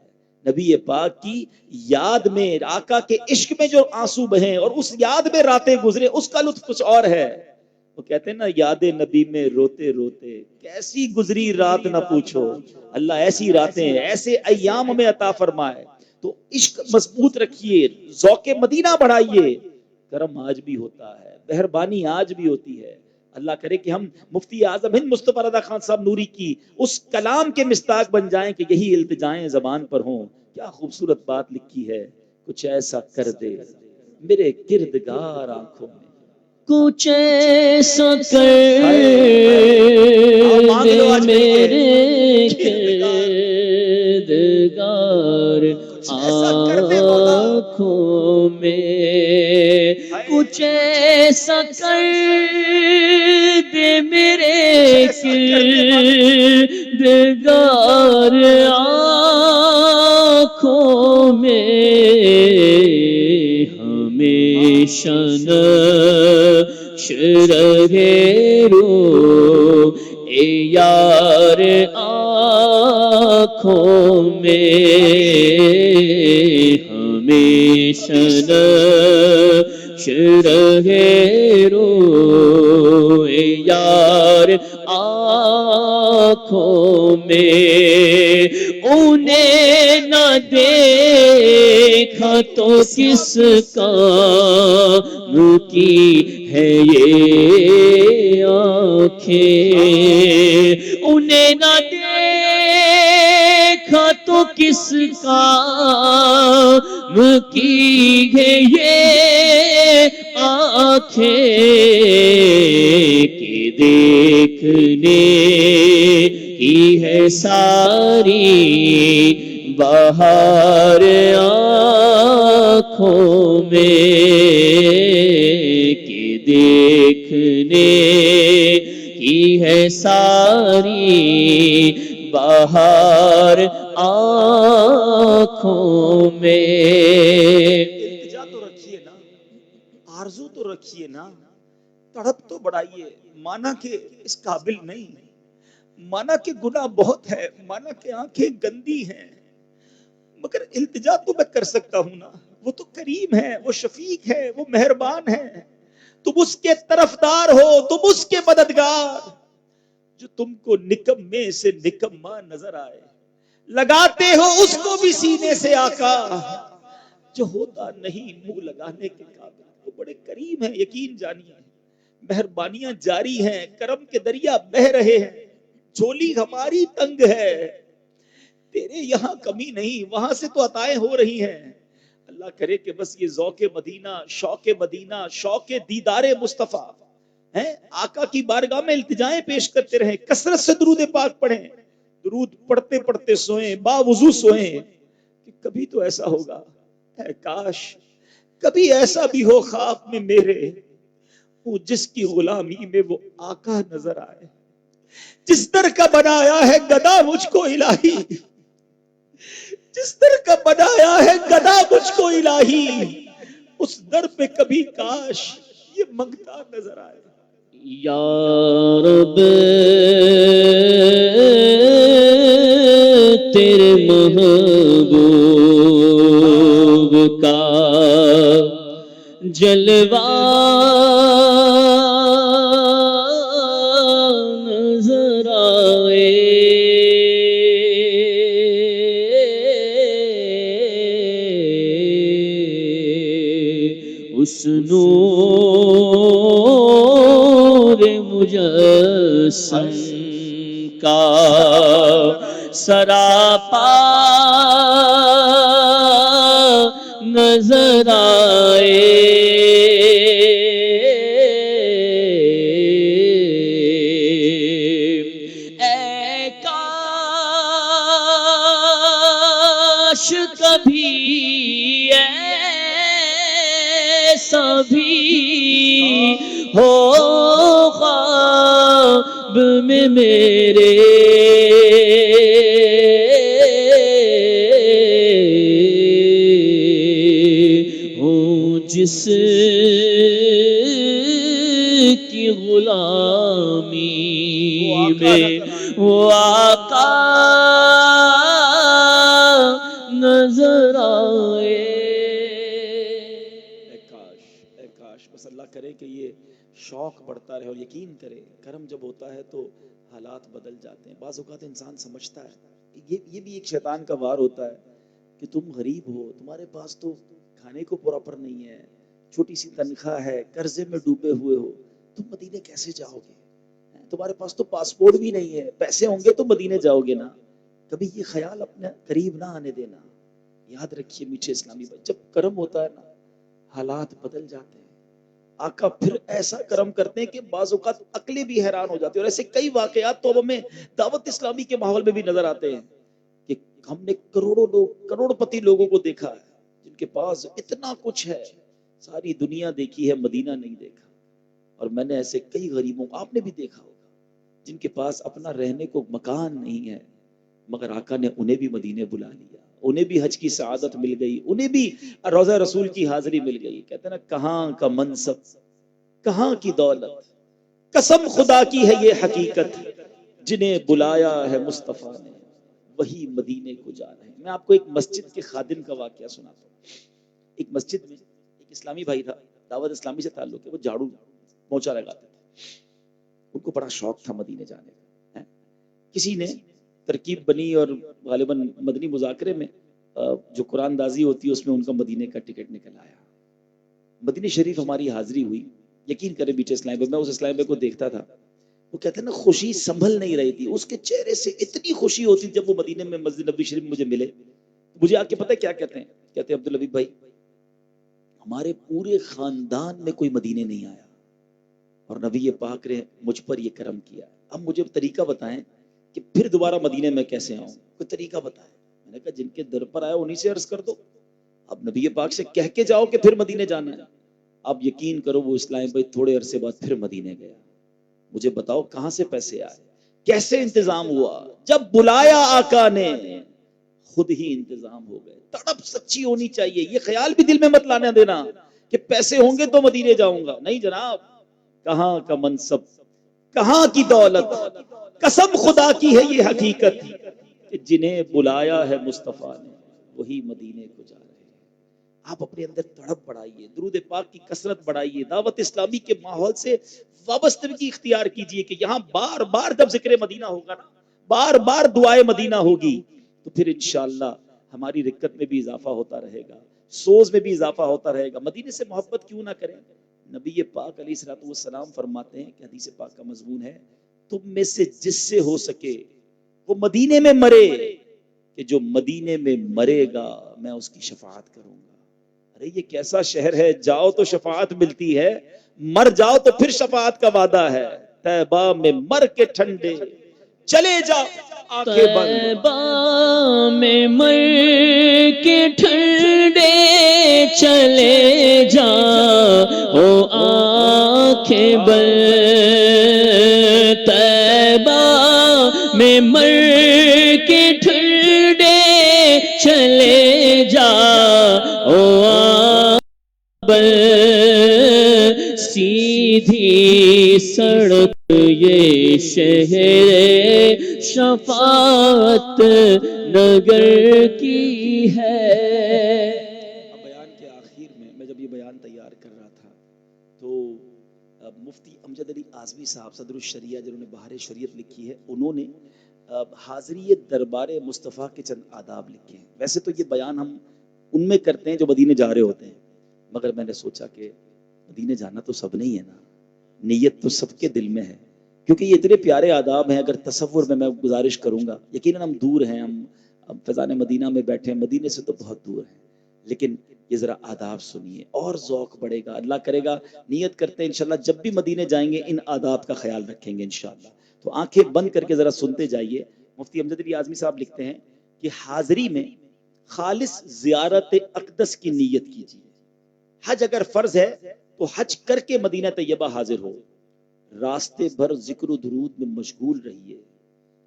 نبی پاک کی یاد میں، آقا کے عشق میں جو آنسو بہیں اور اس یاد میں راتیں گزرے، اس کا لطف کچھ اور ہے۔ وہ کہتے ہیں نا، یاد نبی میں روتے روتے کیسی گزری رات نہ پوچھو۔ اللہ ایسی راتیں، ایسے ایام میں عطا فرمائے۔ تو عشق مضبوط رکھیے، ذوق مدینہ بڑھائیے۔ کرم آج بھی ہوتا ہے، مہربانی آج بھی ہوتی ہے۔ اللہ کرے کہ ہم مفتی اعظم ہند مصطفی رضا خان صاحب نوری کی اس کلام کے مصداق بن جائیں کہ یہی التجائیں زبان پر ہوں۔ کیا خوبصورت بات لکھی ہے، کچھ ایسا کر دے میرے کردگار آنکھوں میں، کچھ ایسا کر دے میرے کردگار آنکھوں میں، کچھ ایسا کر دے میرے کردگار آنکھوں میں، ہمیشہ نقش رہے رو اے یار آنکھوں میں، ہمیشہ نقش رہے رو اے یار آنکھوں میں، انہیں نہ دیکھا تو کس کام کی ہے یہ آنکھیں، انہیں نہ دیکھا تو کس کام کی ہے یہ آنکھیں، کہ دیکھنے کی ہے ساری بہار آنکھوں میں، کہ دیکھنے کی ہے ساری بہار آنکھوں میں۔ التجا تو رکھیے نا، آرزو تو رکھیے نا، تڑپ تو بڑھائیے۔ مانا کہ اس قابل نہیں، مانا کہ گناہ بہت ہے، مانا کہ آنکھیں گندی ہیں، مگر التجا تو میں کر سکتا ہوں نا۔ وہ تو کریم ہے، وہ شفیق ہے، وہ مہربان ہے، تم اس کے طرفدار ہو، تم اس کے مددگار، جو تم کو نکمے سے نکما نظر آئے، لگاتے ہو اس کو بھی سینے سے آقا، جو ہوتا نہیں منہ لگانے کے قابل۔ وہ بڑے کریم ہیں، یقین جانیے، مہربانیاں جاری ہیں، کرم کے دریا بہ رہے ہیں، جھولی ہماری تنگ ہے، تیرے یہاں کمی نہیں، وہاں سے تو عطائیں ہو رہی ہیں۔ اللہ کرے کہ بس یہ ذوق مدینہ، شوق دیدار مصطفیٰ ہیں، آقا کی بارگاہ میں التجائیں پیش کرتے رہیں، کثرت سے درود پاک پڑھیں، درود پڑھتے پڑھتے سوئیں، باوضو سوئیں، کہ کبھی تو ایسا ہوگا، اے کاش کبھی ایسا بھی ہو خواب میں میرے، وہ جس کی غلامی میں وہ آقا نظر آئے، جس در کا بنایا ہے گدا مجھ کو الہی، جس در کا بنایا ہے گدا مجھ کو الہی، اس در پہ کبھی کاش یہ منگتا نظر آئے۔ یا رب تیرے محبوب کا جلوہ نظر آئے، اس نور مجسم کا سراپا نظر آئے، اے کاش کبھی ایسا بھی ہو خواب میں میرے، ہوں جس کی غلامی میں وہ آقا نظر آئے۔ اے کاش بس اللہ کرے کہ یہ شوق بڑھتا رہے اور یقین کرے کرم جب ہوتا ہے تو حالات بدل جاتے ہیں۔ بعض اوقات انسان سمجھتا ہے یہ بھی ایک شیطان کا وار ہوتا ہے کہ تم غریب ہو، تمہارے پاس تو کھانے کو پراپر نہیں ہے، چھوٹی سی تنخواہ ہے، قرضے میں ڈوبے ہوئے ہو، تم مدینے کیسے جاؤ گے؟ تمہارے پاس تو پاسپورٹ بھی نہیں ہے، پیسے ہوں گے تو مدینے جاؤ گے نا۔ کبھی یہ خیال اپنے قریب نہ آنے دینا۔ یاد رکھیے میٹھے اسلامی بھائی، جب کرم ہوتا ہے نا حالات بدل جاتے ہیں۔ آقا پھر ایسا کرم کرتے ہیں کہ بعض اوقات عقلیں بھی حیران ہو جاتی ہیں، اور ایسے کئی واقعات تو اب ہمیں دعوت اسلامی کے ماحول میں بھی نظر آتے ہیں کہ ہم نے کروڑ پتی لوگوں کو دیکھا ہے جن کے پاس اتنا کچھ ہے، ساری دنیا دیکھی ہے، مدینہ نہیں دیکھا۔ اور میں نے ایسے کئی غریبوں کو آپ نے بھی دیکھا ہوگا جن کے پاس اپنا رہنے کو مکان نہیں ہے، مگر آقا نے انہیں بھی مدینے بلا لیا، انہیں بھی حج کی سعادت مل گئی، انہیں بھی روضہ رسول کی حاضری مل گئی۔ کہتے ہیں نا کہاں کا منصب، کہاں کی دولت، قسم خدا کی ہے یہ حقیقت، جنہیں بلایا ہے مصطفیٰ نے وہی مدینے کو جا رہے ہیں۔ میں آپ کو ایک مسجد کے خادم کا واقعہ سناتا ہوں۔ ایک مسجد میں ایک اسلامی بھائی تھا، دعوت اسلامی سے تعلق ہے، وہ جھاڑو پوچھا لگاتے تھے، ان کو بڑا شوق تھا مدینے جانے کا۔ کسی نے ترکیب بنی اور غالباً مدنی مذاکرے میں جو قرآن دازی ہوتی ہے اس میں ان کا مدینے کا ٹکٹ نکل آیا۔ مدینے شریف ہماری حاضری ہوئی، یقین کرے بیٹے اسلام میں اس اسلام کو دیکھتا تھا، وہ کہتے ہیں نا خوشی سنبھل نہیں رہی تھی، اس کے چہرے سے اتنی خوشی ہوتی جب وہ مدینے میں مسجد نبوی شریف مجھے ملے۔ مجھے آ کے پتہ کیا کہتے ہیں؟ کہتے ہیں عبدالحبیب بھائی ہمارے پورے خاندان میں کوئی مدینے نہیں آیا اور نبی پاک نے مجھ پر یہ کرم کیا، اب مجھے طریقہ بتائیں کہ پھر دوبارہ مدینے میں کیسے آؤں، کوئی طریقہ بتائیں۔ میں نے کہا جن کے در پر آیا انہی سے عرض کر دو، اب نبی پاک سے کہہ کے جاؤ کہ پھر مدینے جانا ہے۔ اب یقین کرو وہ اسلام بھائی تھوڑے عرصے بعد پھر مدینے گیا۔ مجھے بتاؤ کہاں سے پیسے آئے، کیسے انتظام ہوا؟ جب بلایا آقا نے خود ہی انتظام ہو گئے۔ تڑپ سچی ہونی چاہیے، یہ خیال بھی دل میں مت لانے دینا کہ پیسے ہوں گے تو مدینے جاؤں گا، نہیں جناب۔ کہاں کا منصب، کہاں کی دولت، قسم خدا کی ہے یہ حقیقت کہ جنہیں بلایا ہے مصطفیٰ نے وہی مدینے کو جا رہے ہیں۔ آپ اپنے اندر تڑپ بڑھائیے، درود پاک کی کثرت بڑھائیے، دعوت اسلامی کے ماحول سے وابستگی اختیار کیجئے کہ یہاں بار بار جب ذکر مدینہ ہوگا نا، بار بار دعائے مدینہ ہوگی تو پھر انشاءاللہ ہماری رکت میں بھی اضافہ ہوتا رہے گا، سوز میں بھی اضافہ ہوتا رہے گا۔ مدینے سے محبت کیوں نہ کریں؟ نبی پاک علیہ الصلوۃ والسلام فرماتے ہیں کہ حدیث پاک کا مضمون ہے، تم میں سے جس سے ہو سکے وہ مدینے میں مرے، کہ جو مدینے میں مرے گا میں اس کی شفاعت کروں گا۔ ارے یہ کیسا شہر ہے، جاؤ تو شفاعت ملتی ہے، مر جاؤ تو پھر شفاعت کا وعدہ ہے۔ طیبہ میں مر کے ٹھنڈے چلے جا آنکھیں بند، طیبہ میں مر کے ٹھنڈے چلے جا او آنکھیں بند، طیبہ میں مر کے ٹھنڈے چلے جا او آنکھیں بند، سیدھی سڑک یہ شہر شفاعت نگر کی ہے۔ اب بیان کے آخر میں جب یہ بیان تیار کر رہا تھا تو مفتی امجد علی اعظمی صاحب صدر الشریعہ جنہوں نے بہار شریعت لکھی ہے، انہوں نے حاضری دربار مصطفیٰ کے چند آداب لکھے ہیں۔ ویسے تو یہ بیان ہم ان میں کرتے ہیں جو مدینے جا رہے ہوتے ہیں، مگر میں نے سوچا کہ مدینے جانا تو سب نہیں ہے نا، نیت تو سب کے دل میں ہے، کیونکہ یہ اتنے پیارے آداب ہیں، اگر تصور میں گزارش کروں گا، یقیناً ہم دور ہیں، ہم فیضان مدینہ میں بیٹھے ہیں، مدینے سے تو بہت دور ہیں، لیکن یہ ذرا آداب سنیے اور ذوق بڑھے گا، اللہ کرے گا، نیت کرتے ہیں انشاءاللہ جب بھی مدینے جائیں گے ان آداب کا خیال رکھیں گے انشاءاللہ۔ تو آنکھیں بند کر کے ذرا سنتے جائیے۔ مفتی امجد علی اعظمی صاحب لکھتے ہیں کہ حاضری میں خالص زیارت اقدس کی نیت کیجیے۔ حج اگر فرض ہے تو حج کر کے مدینہ طیبہ حاضر ہو، راستے بھر ذکر و درود میں مشغول رہیے۔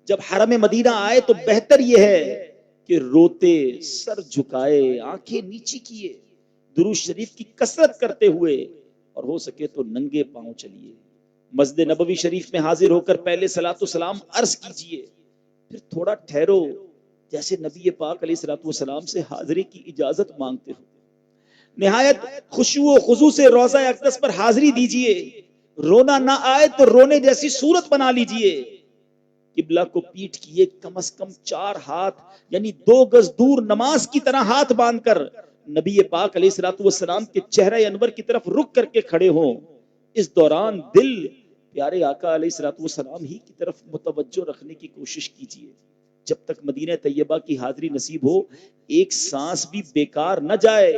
جب حرم مدینہ آئے تو بہتر یہ ہے کہ روتے، سر جھکائے، آنکھیں نیچی کیے، درود شریف کی کثرت کرتے ہوئے، اور ہو سکے تو ننگے پاؤں چلیے۔ مسجد نبوی شریف میں حاضر ہو کر پہلے صلاۃ والسلام عرض کیجیے، پھر تھوڑا ٹھہرو، جیسے نبی پاک علیہ الصلوۃ والسلام سے حاضری کی اجازت مانگتے ہو۔ نہایت خشوع و خضوع سے روضہ اقدس پر حاضری دیجیے، رونا نہ آئے تو رونے جیسی صورت بنا لیجیے۔ قبلہ کو پیٹھ کیے کم از کم 4 ہاتھ یعنی 2 گز دور نماز کی طرح ہاتھ باندھ کر نبی پاک علیہ الصلوۃ والسلام کے چہرہ انور کی طرف رک کر کے کھڑے ہوں۔ اس دوران دل پیارے آقا علیہ الصلوۃ والسلام ہی کی طرف متوجہ رکھنے کی کوشش کیجیے۔ جب تک مدینہ طیبہ کی حاضری نصیب ہو ایک سانس بھی بیکار نہ جائے۔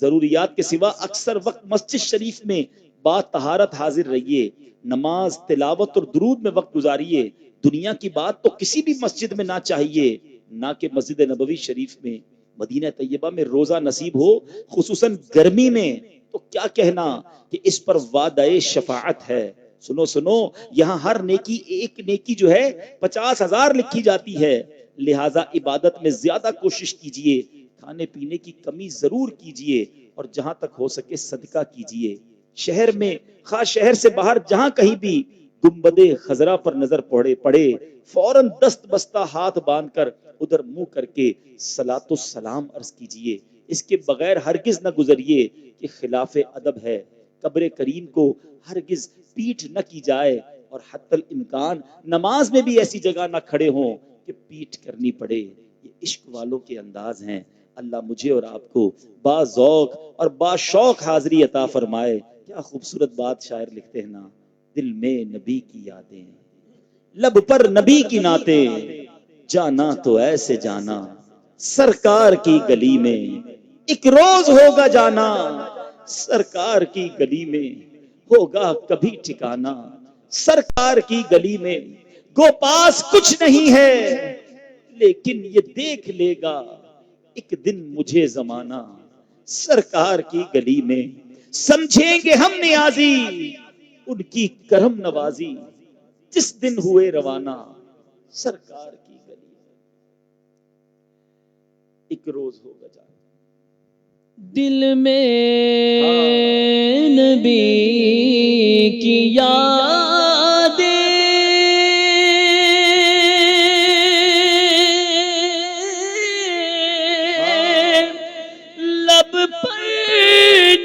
ضروریات کے سوا اکثر وقت مسجد شریف میں با طہارت حاضر رہیے، نماز، تلاوت اور درود میں وقت گزاریے۔ دنیا کی بات تو کسی بھی مسجد میں نہ چاہیے، نہ کہ مسجد نبوی شریف میں۔ مدینہ طیبہ میں روزہ نصیب ہو، خصوصاً گرمی میں، تو کیا کہنا کہ اس پر وعدہ شفاعت ہے۔ سنو سنو، یہاں ہر نیکی ایک نیکی جو ہے 50,000 لکھی جاتی ہے۔ لہٰذا عبادت میں زیادہ کوشش کیجیے، کھانے پینے کی کمی ضرور کیجیے، اور جہاں تک ہو سکے صدقہ کیجیے۔ شہر میں خاص شہر سے باہر جہاں کہیں بھی گنبد خضرا پر نظر پڑے فوراً دست بستہ ہاتھ باندھ کر ادھر منہ کر کے صلاۃ السلام عرض کیجیے۔ اس کے بغیر ہرگز نہ گزریے کہ خلاف ادب ہے۔ قبر کریم کو ہرگز پیٹھ نہ کی جائے، اور حتی الامکان نماز میں بھی ایسی جگہ نہ کھڑے ہوں کہ پیٹھ کرنی پڑے۔ یہ عشق والوں کے انداز ہیں۔ اللہ مجھے اور آپ کو با ذوق اور با شوق حاضری عطا فرمائے۔ کیا خوبصورت بات شاعر لکھتے ہیں نا، دل میں نبی کی یادیں، لب پر نبی کی نعتیں، جانا تو ایسے جانا سرکار کی گلی میں، ایک روز ہوگا جانا سرکار کی گلی میں، ہوگا کبھی ٹھکانا سرکار کی گلی میں۔ گو پاس کچھ نہیں ہے لیکن یہ دیکھ لے گا ایک دن مجھے زمانہ سرکار کی گلی میں۔ سمجھیں گے ہم نیازی ان کی کرم نوازی جس دن ہوئے روانہ سرکار کی گلی میں، ایک روز ہوگا جانا۔ دل میں نبی کی یادیں، لب پر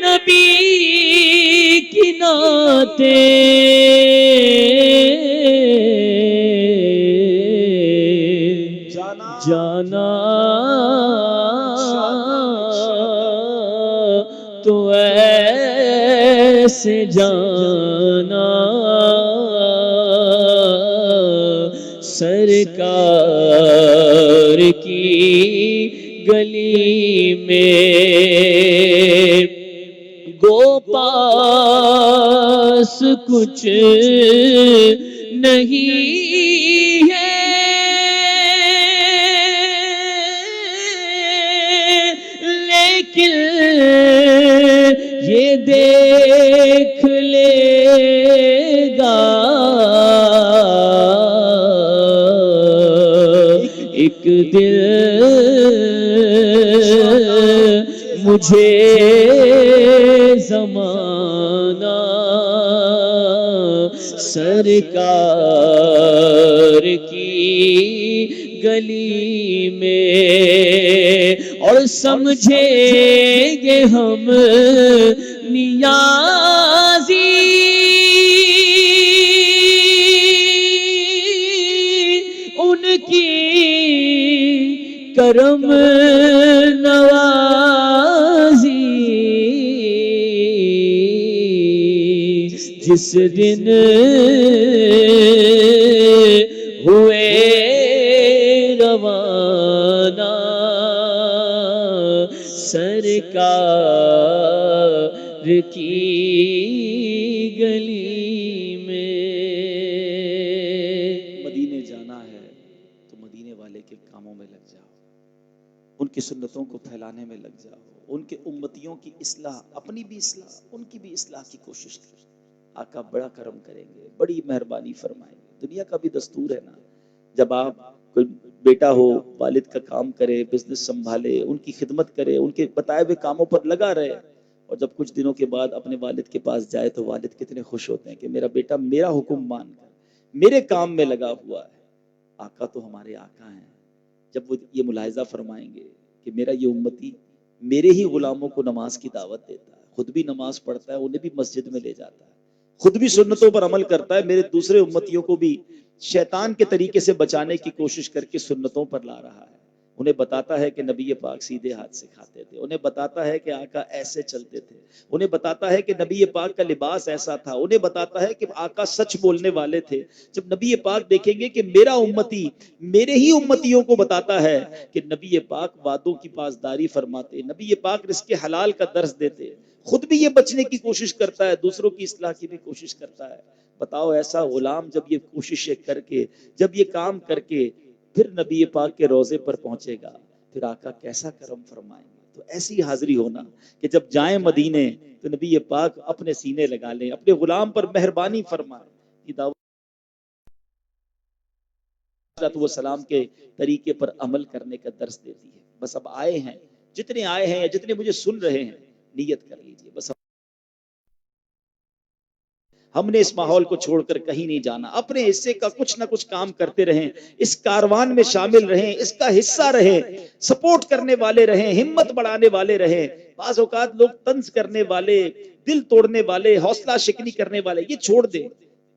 نبی کی نعتیں، جانا تو ایسے جانا سرکار کی گلی میں، گو پاس کچھ نہیں ہے لیکن یہ دیکھ لے گا ایک دل مجھے زمانہ سرکار کی گلی میں، اور سمجھیں گے ہم نیازی ان کی کرم نوازی جس دن ہوئے روانہ سرکار کی گلی میں. مدینے جانا ہے تو مدینے والے کے کاموں میں لگ جاؤ، ان کی سنتوں کو پھیلانے میں لگ جاؤ، ان کے امتیوں کی اصلاح، اپنی بھی اصلاح، ان کی بھی اصلاح کی کوشش کرو. آقا بڑا کرم کریں گے، بڑی مہربانی فرمائیں گے. دنیا کا بھی دستور ہے نا، جب آپ کوئی بیٹا ہو والد کا کام کرے، بزنس سنبھالے، ان کی خدمت کرے، ان کے بتائے ہوئے کاموں پر لگا رہے، اور جب کچھ دنوں کے بعد اپنے والد کے پاس جائے تو والد کتنے خوش ہوتے ہیں کہ میرا بیٹا میرا حکم مان کر میرے کام میں لگا ہوا ہے. آقا تو ہمارے آقا ہیں، جب وہ یہ ملاحظہ فرمائیں گے کہ میرا یہ امتی میرے ہی غلاموں کو نماز کی دعوت دیتا ہے، خود بھی نماز پڑھتا ہے، انہیں بھی مسجد میں لے جاتا ہے، خود بھی سنتوں پر عمل کرتا ہے، میرے دوسرے امتیوں کو بھی شیطان کے طریقے سے بچانے کی کوشش کر کے سنتوں پر لا رہا ہے. انہیں بتاتا ہے کہ نبی پاک سیدھے ہاتھ سے کھاتے تھے، انہیں بتاتا ہے کہ آقا ایسے چلتے تھے، انہیں بتاتا ہے کہ نبی پاک کا لباس ایسا تھا، انہیں بتاتا ہے کہ آقا سچ بولنے والے تھے. جب نبی پاک دیکھیں گے کہ میرا امتی میرے ہی امتیوں کو بتاتا ہے کہ نبی پاک وعدوں کی پاسداری فرماتے، نبی پاک رزق حلال کا درس دیتے، خود بھی یہ بچنے کی کوشش کرتا ہے، دوسروں کی اصلاح کی بھی کوشش کرتا ہے. بتاؤ ایسا غلام جب یہ کوششیں کر کے، جب یہ کام کر کے پھر نبی پاک کے روضے پر پہنچے گا، پھر آقا کیسا کرم فرمائیں گے. تو ایسی حاضری ہونا کہ جب جائیں مدینے تو نبی پاک اپنے سینے لگا لیں، اپنے غلام پر مہربانی فرمائیں. یہ دعوت وہ سلام کے طریقے پر عمل کرنے کا درس دیتی ہے. بس اب آئے ہیں، جتنے آئے ہیں یا جتنے مجھے سن رہے ہیں، نیت کر لیجئے بس ہم نے اس ماحول کو چھوڑ کر کہیں نہیں جانا، اپنے حصے کا کچھ نہ کچھ کام کرتے رہیں، اس کاروان میں شامل رہیں، اس کا حصہ رہیں، سپورٹ کرنے والے رہیں، ہمت بڑھانے والے رہیں. بعض اوقات لوگ طنز کرنے والے، دل توڑنے والے، حوصلہ شکنی کرنے والے یہ چھوڑ دیں.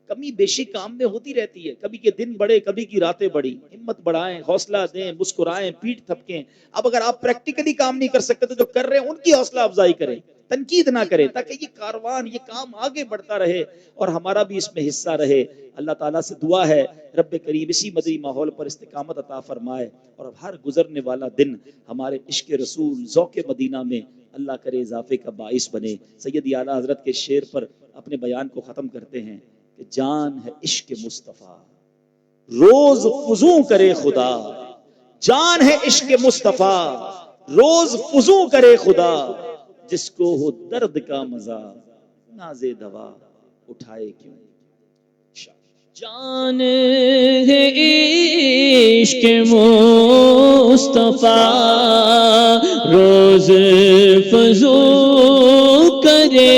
کمی بیشی کام میں ہوتی رہتی ہے، کبھی کے دن بڑے کبھی کی راتیں بڑی. ہمت بڑھائیں، حوصلہ دیں، مسکرائیں، پیٹھ تھپکیں. اب اگر آپ پریکٹیکلی کام نہیں کر سکتے تو جو کر رہے ہیں ان کی حوصلہ افزائی کریں، تنقید نہ کریں، تاکہ یہ کاروان، یہ کام آگے بڑھتا رہے اور ہمارا بھی اس میں حصہ رہے. اللہ تعالیٰ سے دعا ہے رب کریم اسی مدنی ماحول پر استقامت عطا فرمائے، اور ہر گزرنے والا دن ہمارے عشق رسول، ذوق مدینہ میں اللہ کرے اضافے کا باعث بنے. سیدی اعلیٰ حضرت کے شعر پر اپنے بیان کو ختم کرتے ہیں کہ جان ہے عشق مصطفیٰ روز فزوں کرے خدا، جان ہے عشق مصطفیٰ روز فزوں کرے خدا، جس کو ہو درد کا مزہ ناز دوا اٹھائے کیوں. جان ہے عشق مصطفیٰ روز فزوں کرے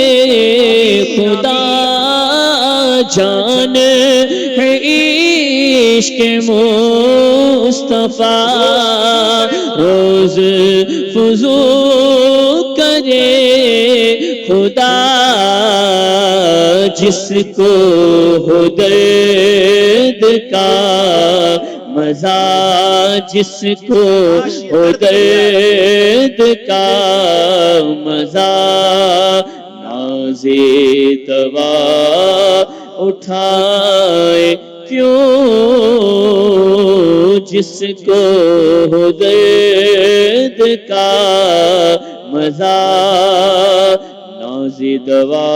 خدا، جان ہے عشق مصطفیٰ روز فزوں کرے خدا، جس کو ہو درد کا مزہ، جس کو ہو درد کا مزہ، ناز دوا اٹھائے کیوں، جس کو ہو درد کا مزہ، ناز دوا